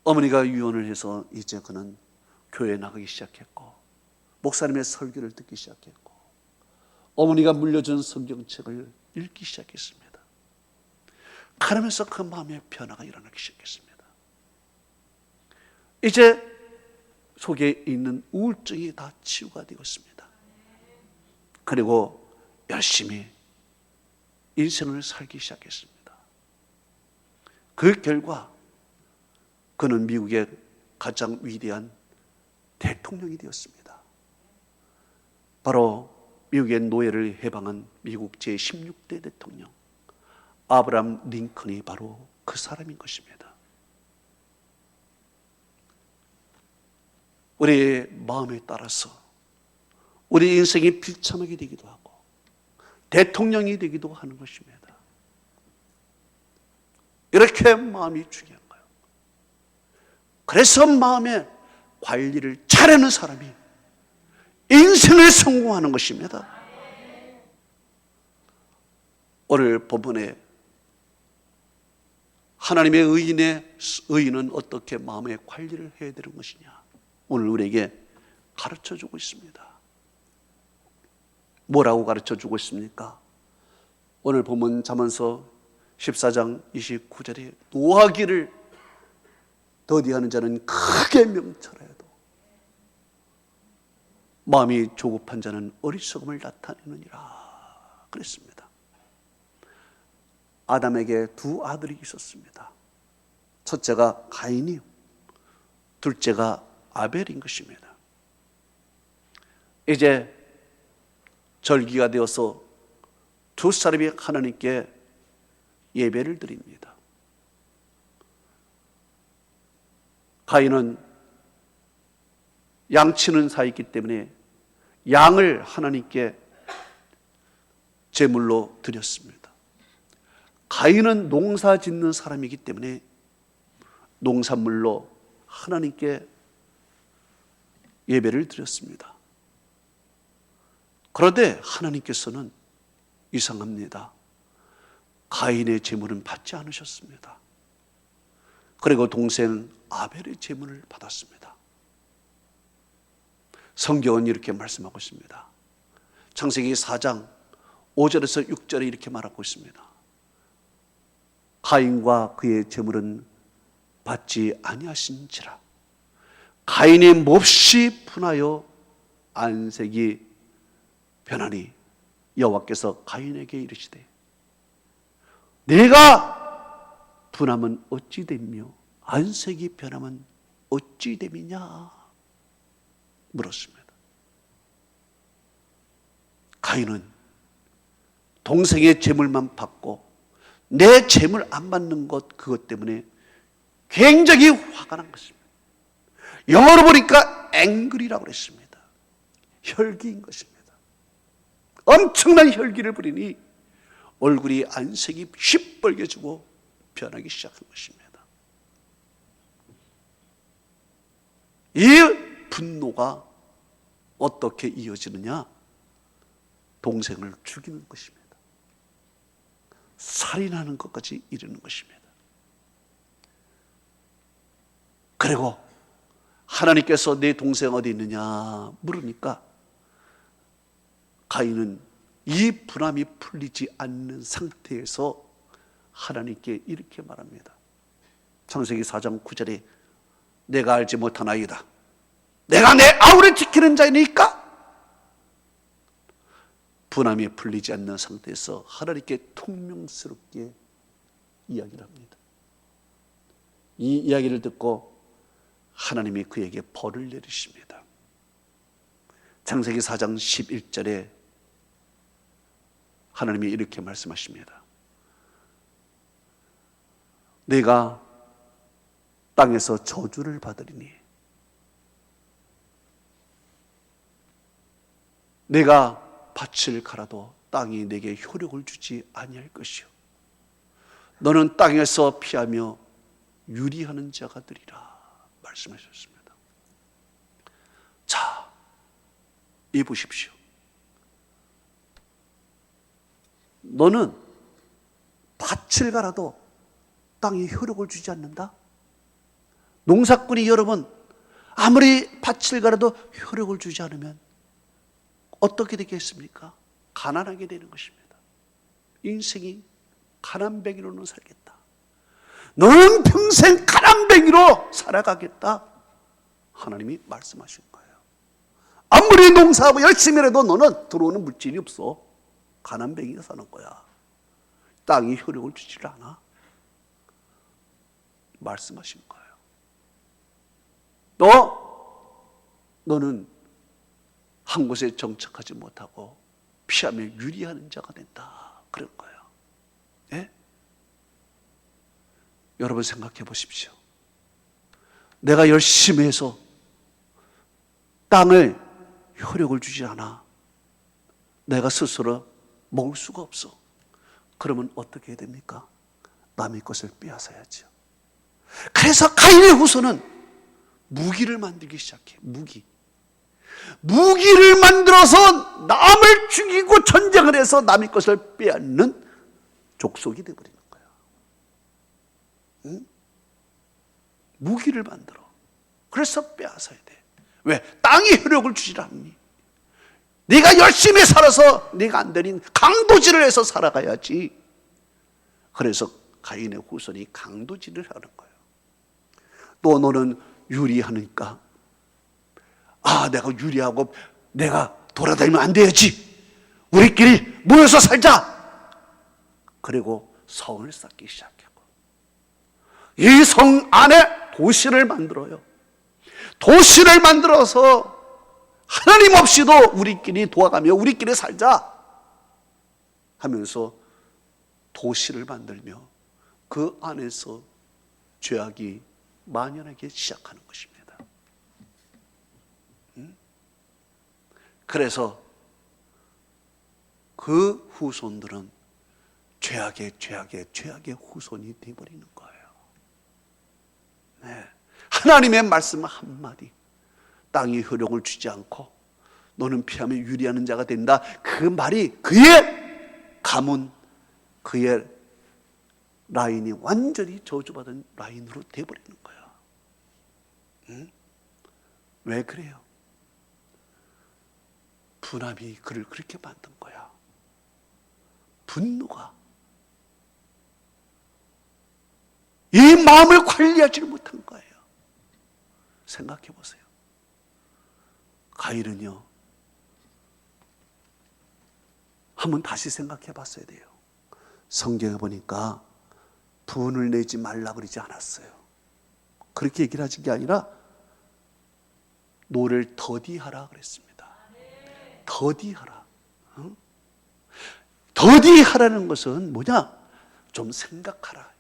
어머니가 유언을 해서 이제 그는 교회에 나가기 시작했고 목사님의 설교를 듣기 시작했고 어머니가 물려준 성경책을 읽기 시작했습니다. 그러면서 그 마음의 변화가 일어나기 시작했습니다. 이제 속에 있는 우울증이 다 치유가 되었습니다. 그리고 열심히 인생을 살기 시작했습니다. 그 결과 그는 미국의 가장 위대한 대통령이 되었습니다. 바로 미국의 노예를 해방한 미국 제16대 대통령 아브라함 링컨이 바로 그 사람인 것입니다. 우리의 마음에 따라서 우리 인생이 비참하게 되기도 하고 대통령이 되기도 하는 것입니다. 이렇게 마음이 중요한 거예요. 그래서 마음의 관리를 잘하는 사람이 인생을 성공하는 것입니다. 오늘 본문에 하나님의 의인은 어떻게 마음의 관리를 해야 되는 것이냐 오늘 우리에게 가르쳐주고 있습니다. 뭐라고 가르쳐주고 있습니까? 오늘 본문 잠언서 14장 29절에 노하기를 더디하는 자는 크게 명철해도 마음이 조급한 자는 어리석음을 나타내느니라 그랬습니다. 아담에게 두 아들이 있었습니다. 첫째가 가인이요, 둘째가 아벨인 것입니다. 이제 절기가 되어서 두 사람이 하나님께 예배를 드립니다. 가인은 양치는 사이기 때문에 양을 하나님께 제물로 드렸습니다. 가인은 농사 짓는 사람이기 때문에 농산물로 하나님께 예배를 드렸습니다. 그런데 하나님께서는 이상합니다. 가인의 제물은 받지 않으셨습니다. 그리고 동생 아벨의 제물을 받았습니다. 성경은 이렇게 말씀하고 있습니다. 창세기 4장 5절에서 6절에 이렇게 말하고 있습니다. 가인과 그의 제물은 받지 아니하신지라 가인이 몹시 분하여 안색이 변하니 여호와께서 가인에게 이르시되 내가 분하면 어찌 되며 안색이 변하면 어찌 됨이냐 물었습니다. 가인은 동생의 제물만 받고 내 제물 안 받는 것 그것 때문에 굉장히 화가 난 것입니다. 영어로 보니까 angry라고 그랬습니다. 혈기인 것입니다. 엄청난 혈기를 부리니 얼굴이 안색이 시뻘개지고 변하기 시작한 것입니다. 이 분노가 어떻게 이어지느냐? 동생을 죽이는 것입니다. 살인하는 것까지 이르는 것입니다. 그리고 하나님께서 내 동생 어디 있느냐 물으니까 가인은 이 분함이 풀리지 않는 상태에서 하나님께 이렇게 말합니다. 창세기 4장 9절에 내가 알지 못하나이다. 내가 내 아우를 지키는 자이니까 분함이 풀리지 않는 상태에서 하나님께 통명스럽게 이야기를 합니다. 이 이야기를 듣고 하나님이 그에게 벌을 내리십니다. 창세기 4장 11절에 하나님이 이렇게 말씀하십니다. 내가 땅에서 저주를 받으리니 내가 밭을 갈아도 땅이 내게 효력을 주지 아니할 것이요 너는 땅에서 피하며 유리하는 자가 되리라 말씀하셨습니다. 자, 입으십시오. 너는 밭을 갈아도 땅에 효력을 주지 않는다? 농사꾼이 여러분 아무리 밭을 갈아도 효력을 주지 않으면 어떻게 되겠습니까? 가난하게 되는 것입니다. 인생이 가난뱅이로는 살겠다. 너는 평생 가난뱅이로 살아가겠다. 하나님이 말씀하신 거예요. 아무리 농사하고 열심히 해도 너는 들어오는 물질이 없어. 가난뱅이가 사는 거야. 땅이 효력을 주질 않아. 말씀하신 거예요. 너는 한 곳에 정착하지 못하고 피하며 유리하는 자가 된다. 그런 거예요. 예? 여러분 생각해 보십시오. 내가 열심히 해서 땅을 효력을 주지 않아. 내가 스스로 먹을 수가 없어. 그러면 어떻게 해야 됩니까? 남의 것을 빼앗아야죠. 그래서 가인의 후손은 무기를 만들기 시작해. 무기를 만들어서 남을 죽이고 전쟁을 해서 남의 것을 빼앗는 족속이 되어버리는 거야. 응? 무기를 만들어. 그래서 빼앗아야 돼. 왜? 땅이 효력을 주질 않니? 네가 열심히 살아서 네가 안 되는 강도질을 해서 살아가야지. 그래서 가인의 후손이 강도질을 하는 거예요. 또 너는 유리하니까 내가 유리하고 내가 돌아다니면 안 되지. 우리끼리 모여서 살자. 그리고 성을 쌓기 시작하고 이 성 안에 도시를 만들어요. 도시를 만들어서 하나님 없이도 우리끼리 도와가며 우리끼리 살자 하면서 도시를 만들며 그 안에서 죄악이 만연하기 시작하는 것입니다. 그래서 그 후손들은 죄악의 후손이 되어버리는 거예요. 네. 하나님의 말씀 한마디, 땅이 효력을 주지 않고 너는 피하며 유리하는 자가 된다. 그 말이 그의 가문, 그의 라인이 완전히 저주받은 라인으로 되어버리는 거야. 왜 그래요? 분함이 그를 그렇게 만든 거야. 분노가 이 마음을 관리하지 못한 거예요. 생각해 보세요. 가인은요, 한번 다시 생각해 봤어야 돼요. 성경에 보니까 분을 내지 말라 그러지 않았어요. 그렇게 얘기를 하신 게 아니라 노를 더디하라 그랬습니다. 더디하라. 더디하라는 것은 뭐냐? 좀 생각하라.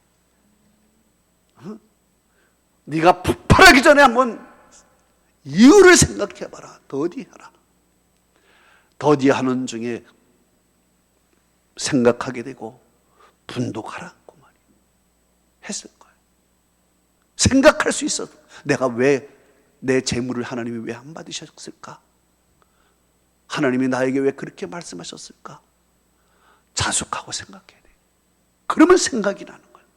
네가 폭발하기 전에 한번 이유를 생각해봐라. 더디하라. 더디하는 중에 생각하게 되고 분독하라. 그 말이 했을 거예요. 생각할 수 있어도 내가 왜 내 재물을 하나님이 왜 안 받으셨을까? 하나님이 나에게 왜 그렇게 말씀하셨을까? 자숙하고 생각해야 돼. 그러면 생각이 나는 거예요.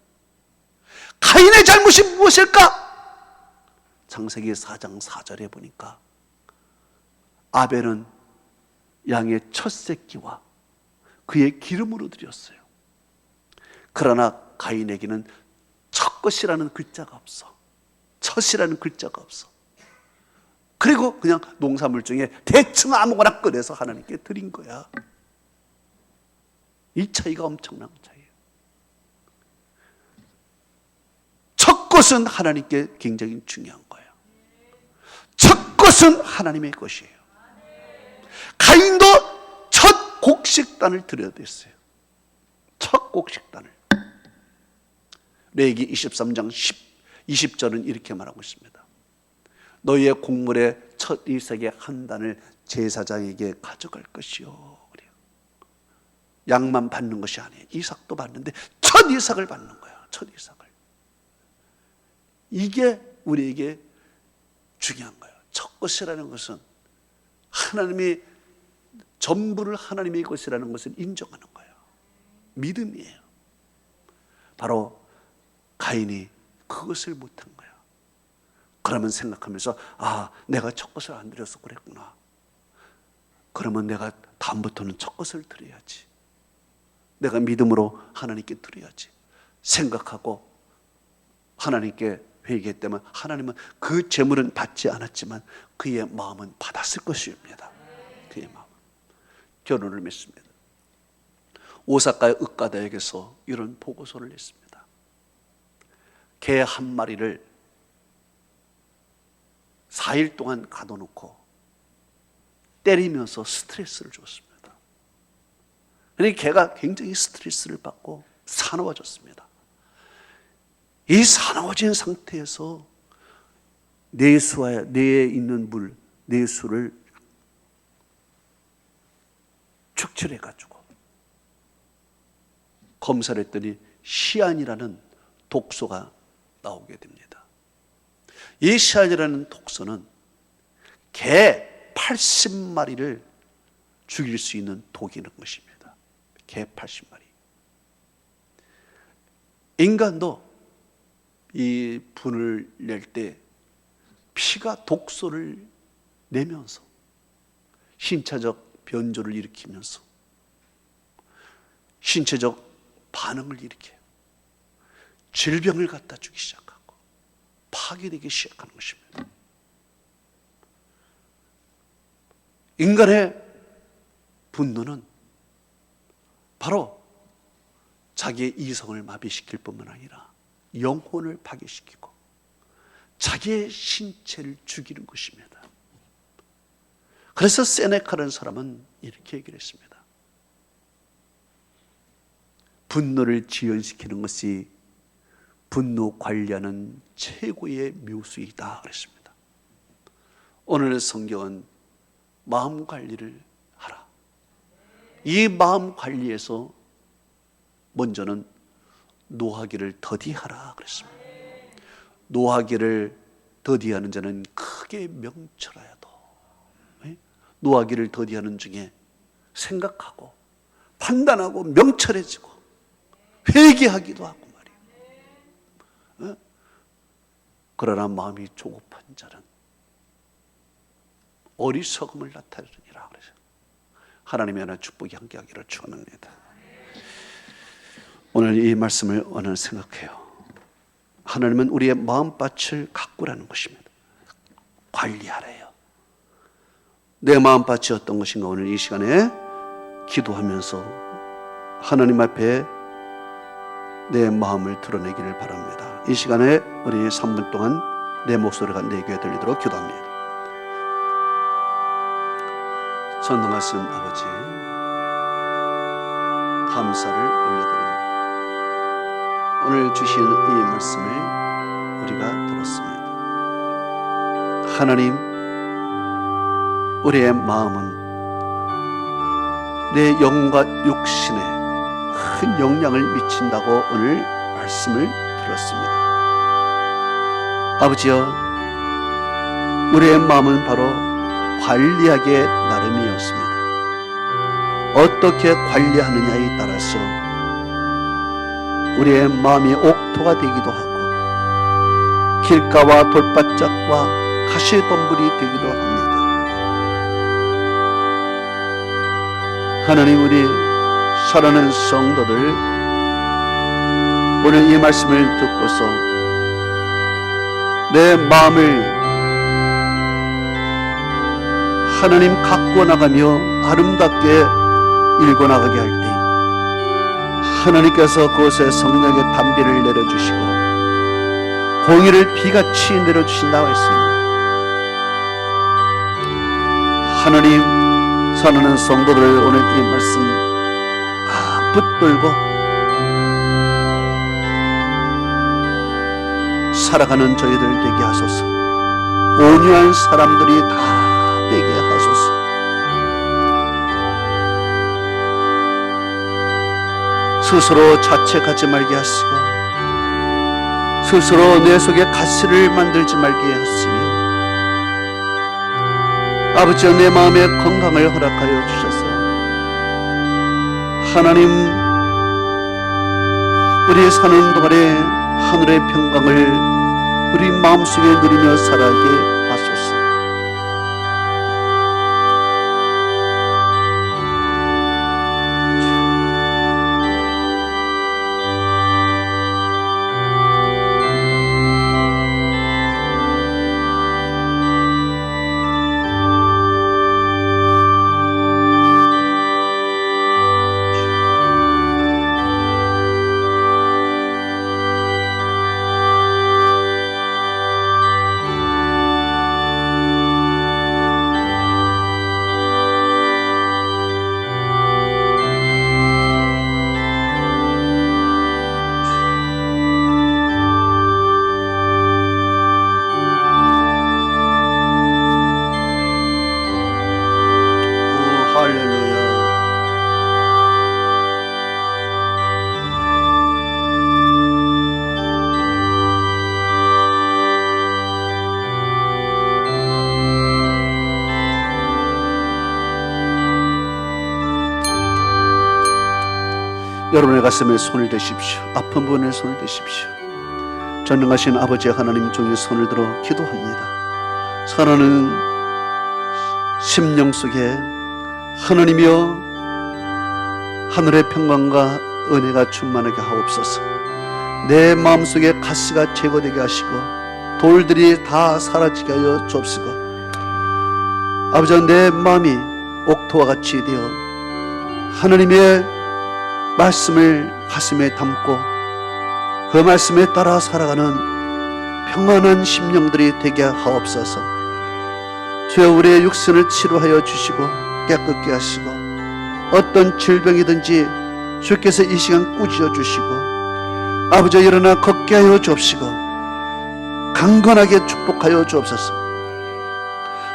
가인의 잘못이 무엇일까? 창세기 4장 4절에 보니까 아벨은 양의 첫 새끼와 그의 기름으로 드렸어요. 그러나 가인에게는 첫 것이라는 글자가 없어. 첫이라는 글자가 없어. 그리고 그냥 농산물 중에 대충 아무거나 꺼내서 하나님께 드린 거야. 이 차이가 엄청난 차이예요. 첫 것은 하나님께 굉장히 중요한 거예요. 첫 것은 하나님의 것이에요. 가인도 첫 곡식단을 드려야 됐어요. 첫 곡식단을. 레위기 23장 20절은 이렇게 말하고 있습니다. 너희의 곡물의 첫 이삭의 한 단을 제사장에게 가져갈 것이요. 그래요. 양만 받는 것이 아니에요. 이삭도 받는데 첫 이삭을 받는 거야. 첫 이삭을. 이게 우리에게 중요한 거예요. 첫 것이라는 것은 하나님이 전부를 하나님의 것이라는 것을 인정하는 거예요. 믿음이에요. 바로 가인이 그것을 못한 거예요. 그러면 생각하면서 내가 첫 것을 안 드려서 그랬구나. 그러면 내가 다음부터는 첫 것을 드려야지. 내가 믿음으로 하나님께 드려야지 생각하고 하나님께 회개했다면 하나님은 그 재물은 받지 않았지만 그의 마음은 받았을 것입니다. 그의 마음. 결론을 맺습니다. 오사카의 윽가다에게서 이런 보고서를 냈습니다. 개 한 마리를 4일 동안 가둬놓고 때리면서 스트레스를 줬습니다. 그러니까 개가 굉장히 스트레스를 받고 사나워졌습니다. 이 사나워진 상태에서 뇌에 있는 물, 뇌수를 축출해가지고 검사를 했더니 시안이라는 독소가 나오게 됩니다. 이 시안이라는 독소는 개 80마리를 죽일 수 있는 독이라는 것입니다. 개 80마리. 인간도 이 분을 낼 때 피가 독소를 내면서 신체적 변조를 일으키면서 신체적 반응을 일으켜요. 질병을 갖다 주기 시작하고 파괴되기 시작하는 것입니다. 인간의 분노는 바로 자기의 이성을 마비시킬 뿐만 아니라 영혼을 파괴시키고 자기의 신체를 죽이는 것입니다. 그래서 세네카라는 사람은 이렇게 얘기를 했습니다. 분노를 지연시키는 것이 분노 관리하는 최고의 묘수이다 그랬습니다. 오늘 성경은 마음 관리를 하라. 이 마음 관리에서 먼저는 노하기를 더디하라 그랬습니다. 노하기를 더디하는 자는 크게 명철하여도. 노하기를 더디하는 중에 생각하고 판단하고 명철해지고 회개하기도 하고 말이에요. 그러나 마음이 조급한 자는 어리석음을 나타내느니라 그래서 하나님의 하나 축복이 함께하기를 축원합니다. 오늘 이 말씀을 오늘 생각해요. 하나님은 우리의 마음밭을 가꾸라는 것입니다. 관리하래요. 내 마음밭이 어떤 것인가 오늘 이 시간에 기도하면서 하나님 앞에 내 마음을 드러내기를 바랍니다. 이 시간에 우리 3분 동안 내 목소리가 내 귀에 들리도록 기도합니다. 전능하신 아버지, 감사를 올려드립니다. 오늘 주신 이 말씀을 우리가 들었습니다. 하나님, 우리의 마음은 내 영과 육신에 큰 영향을 미친다고 오늘 말씀을 들었습니다. 아버지여, 우리의 마음은 바로 관리하기에 나름이었습니다. 어떻게 관리하느냐에 따라서 우리의 마음이 옥토가 되기도 하고 길가와 돌바짝과 가시덤불이 되기도 합니다. 하나님, 우리 사랑하는 성도들, 오늘 이 말씀을 듣고서 내 마음을 하나님 가꾸어 나가며 아름답게 읽어나가게 할 때 하나님께서 그곳에 성령의 단비를 내려주시고 공의를 비같이 내려주신다고 했습니다. 하나님, 사랑하는 성도들, 오늘 이 말씀 붙들고 살아가는 저희들 되게 하소서. 온유한 사람들이 다 되게 하소서. 스스로 자책하지 말게 하시고 스스로 내 속에 가시를 만들지 말게 하시며 아버지여 내 마음의 건강을 허락하여 주셔서 하나님 우리 사는 동안에 하늘의 평강을 우리 마음속에 누리며 살아가게 하소서. 여러분의 가슴에 손을 대십시오. 아픈 분에 손을 대십시오. 전능하신 아버지 하나님 종의 손을 들어 기도합니다. 사랑하는 심령 속에 하나님이여 하늘의 평강과 은혜가 충만하게 하옵소서. 내 마음속에 가시가 제거되게 하시고 돌들이 다 사라지게 하여 주옵시고, 아버지 내 마음이 옥토와 같이 되어 하나님의 말씀을 가슴에 담고 그 말씀에 따라 살아가는 평안한 심령들이 되게 하옵소서. 주여 우리의 육신을 치료하여 주시고 깨끗게 하시고 어떤 질병이든지 주께서 이 시간 꾸짖어 주시고 아버지 일어나 걷게 하여 주옵시고 강건하게 축복하여 주옵소서.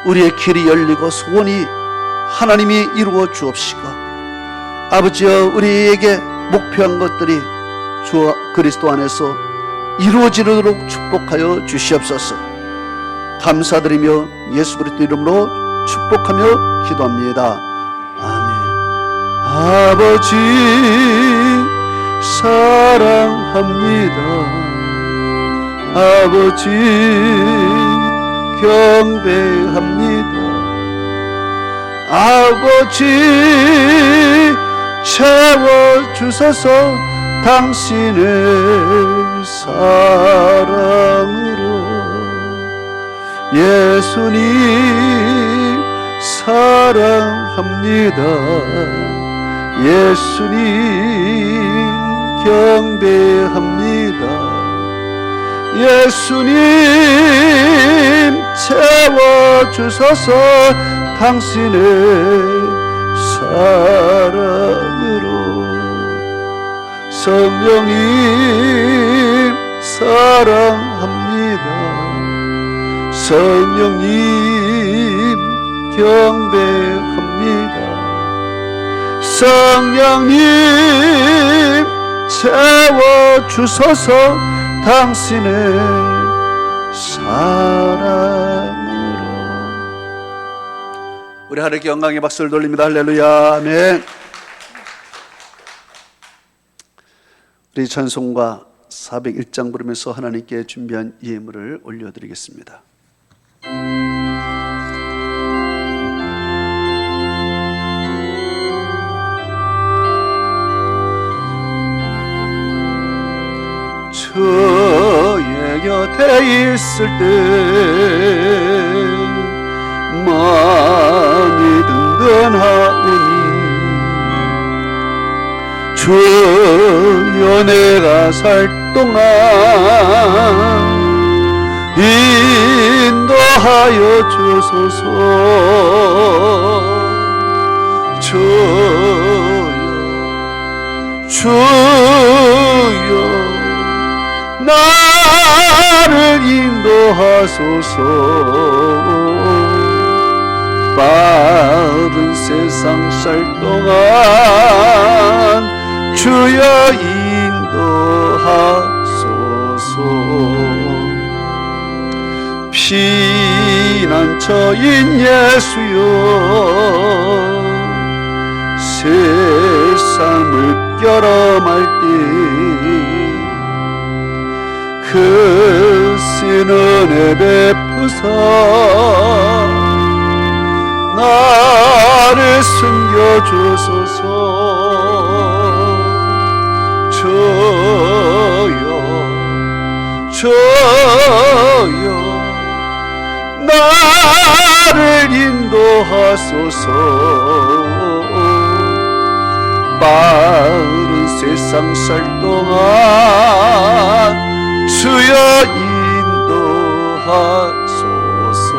우리의 길이 열리고 소원이 하나님이 이루어 주옵시고 아버지여 우리에게 목표한 것들이 주 그리스도 안에서 이루어지도록 축복하여 주시옵소서. 감사드리며 예수 그리스도 이름으로 축복하며 기도합니다. 아멘. 아버지 사랑합니다. 아버지 경배합니다. 아버지 채워주소서. 당신의 사랑으로 예수님 사랑합니다. 예수님 경배합니다. 예수님 채워주소서. 당신의 사랑으로 성령님 사랑합니다. 성령님 경배합니다. 성령님 채워주소서. 당신의 사랑으로. 우리 하나님께 영광의 박수를 돌립니다. 할렐루야. 아멘. 우리 찬송가 401장 부르면서 하나님께 준비한 예물을 올려드리겠습니다. 주의 곁에 있을 때 마음이 든든하오니 주여 내가 살 동안 인도하여 주소서. 주여 나를 인도하소서. 빠른 세상 살 동안 주여 인도하소서. 피난처 상처인 예수여 세상을 껴럼할 때그 신 은혜 베푸사 나를 숨겨주소서. 주여 나를 인도하소서. 빠른 세상 살 동안 주여 인도하소서.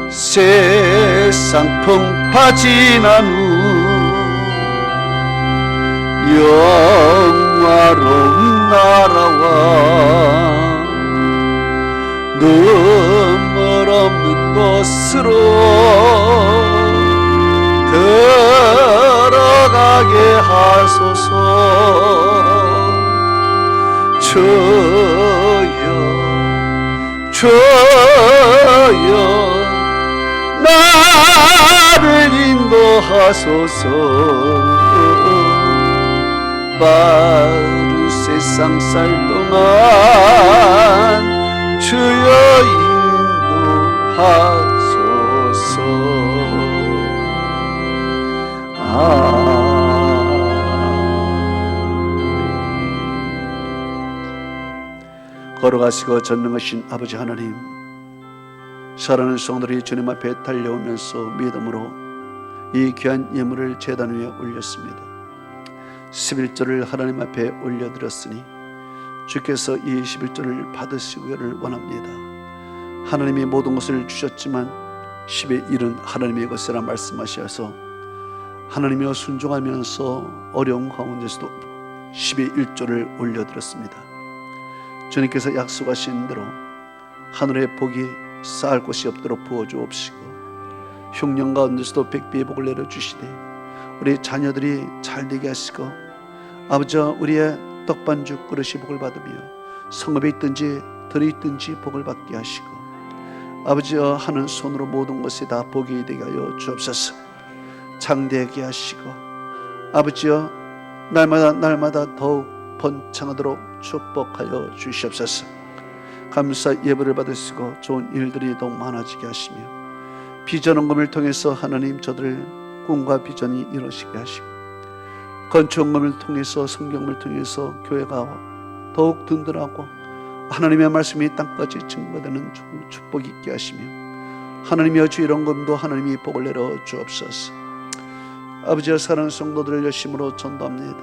세상 풍파 지난 후 영화로운 나라와 눈물 없는 곳으로 들어가게 하소서. 주여 나를 인도하소서. 빠른 세상 살 동안 주여 인도하소서. 걸어가시고 전능하신 아버지 하나님, 사랑하는 성도들이 주님 앞에 달려오면서 믿음으로 이 귀한 예물을 제단 위에 올렸습니다. 11조를 하나님 앞에 올려드렸으니 주께서 이 11조를 받으시기를 원합니다. 하나님이 모든 것을 주셨지만 10의 1은 하나님의 것이라 말씀하셔서 하나님이여 순종하면서 어려운 가운데서도 10의 1조를 올려드렸습니다. 주님께서 약속하신 대로 하늘의 복이 쌓을 곳이 없도록 부어주옵시고 흉년 가운데서도 백비의 복을 내려주시되 우리 자녀들이 잘되게 하시고 아버지 우리의 떡반죽 그릇이 복을 받으며 성읍에 있든지 들에 있든지 복을 받게 하시고 아버지여 하는 손으로 모든 것이 다 복이 되게 하여 주옵소서. 장대하게 하시고 아버지여 날마다 더욱 번창하도록 축복하여 주시옵소서. 감사 예배를 받으시고 좋은 일들이 더욱 많아지게 하시며 비전 헌금을 통해서 하나님 저들 꿈과 비전이 이루어지게 하시고 건축헌금을 통해서 성경을 통해서 교회가 더욱 든든하고 하나님의 말씀이 땅까지 증거되는 축복이 있게 하시며 하나님이여 주 이런 금도 하나님이 복을 내려 주옵소서. 아버지여 사랑하는 성도들을 열심으로 전도합니다.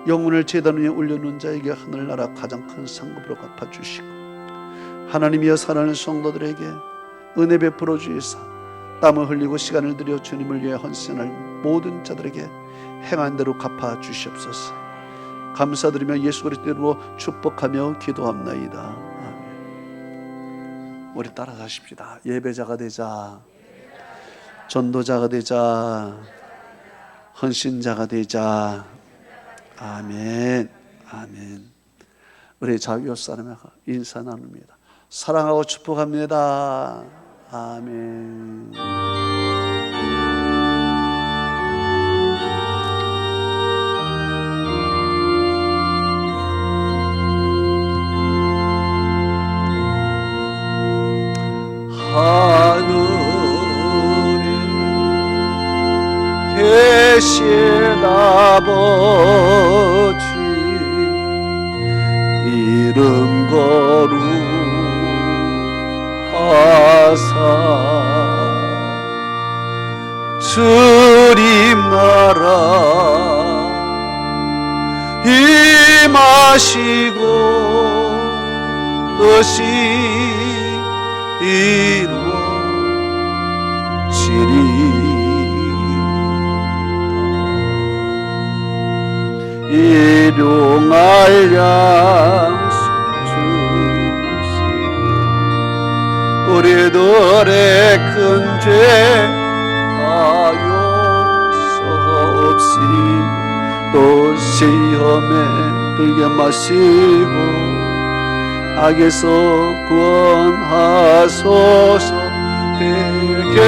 영혼을 제단 위에 올려놓은 자에게 하늘나라 가장 큰 상급으로 갚아주시고 하나님이여 사랑하는 성도들에게 은혜 베풀어 주시사 땀을 흘리고 시간을 들여 주님을 위해 헌신할 모든 자들에게 행한 대로 갚아 주시옵소서. 감사드리며 예수 그리스도로 축복하며 기도합나이다. 아멘. 우리 따라하십시다. 예배자가 되자, 전도자가 되자, 헌신자가 되자. 아멘. 아멘. 우리 자유 사람과 인사 나눕니다. 사랑하고 축복합니다. 아멘. 하늘에 계신 아버지 이름 거룩하사 주님 나라 임하시고 뜻이 이루어지리이다. 일용할 양식 주시고 우리들의 큰 죄 다 용서없이고 또 시험에 들게 마시고 악에서 구원하소서. 대개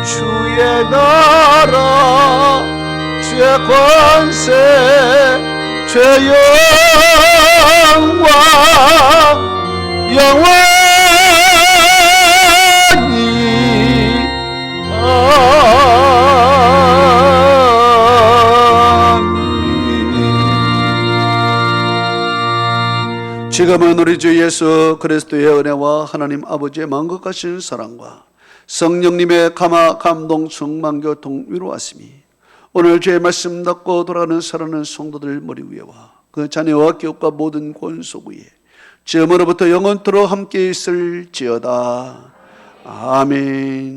주의 나라 주의 권세 주의 영광 영원히 아멘. 지금은 우리 주 예수 그리스도의 은혜와 하나님 아버지의 만극하신 사랑과 성령님의 감동 충만 교통 위로하심이 오늘 주의 말씀 듣고 돌아가는 사랑하는 성도들 머리 위에와 그 자녀와 기업과 모든 권속 위에 지금으로부터 영원토록 함께 있을지어다. 아멘.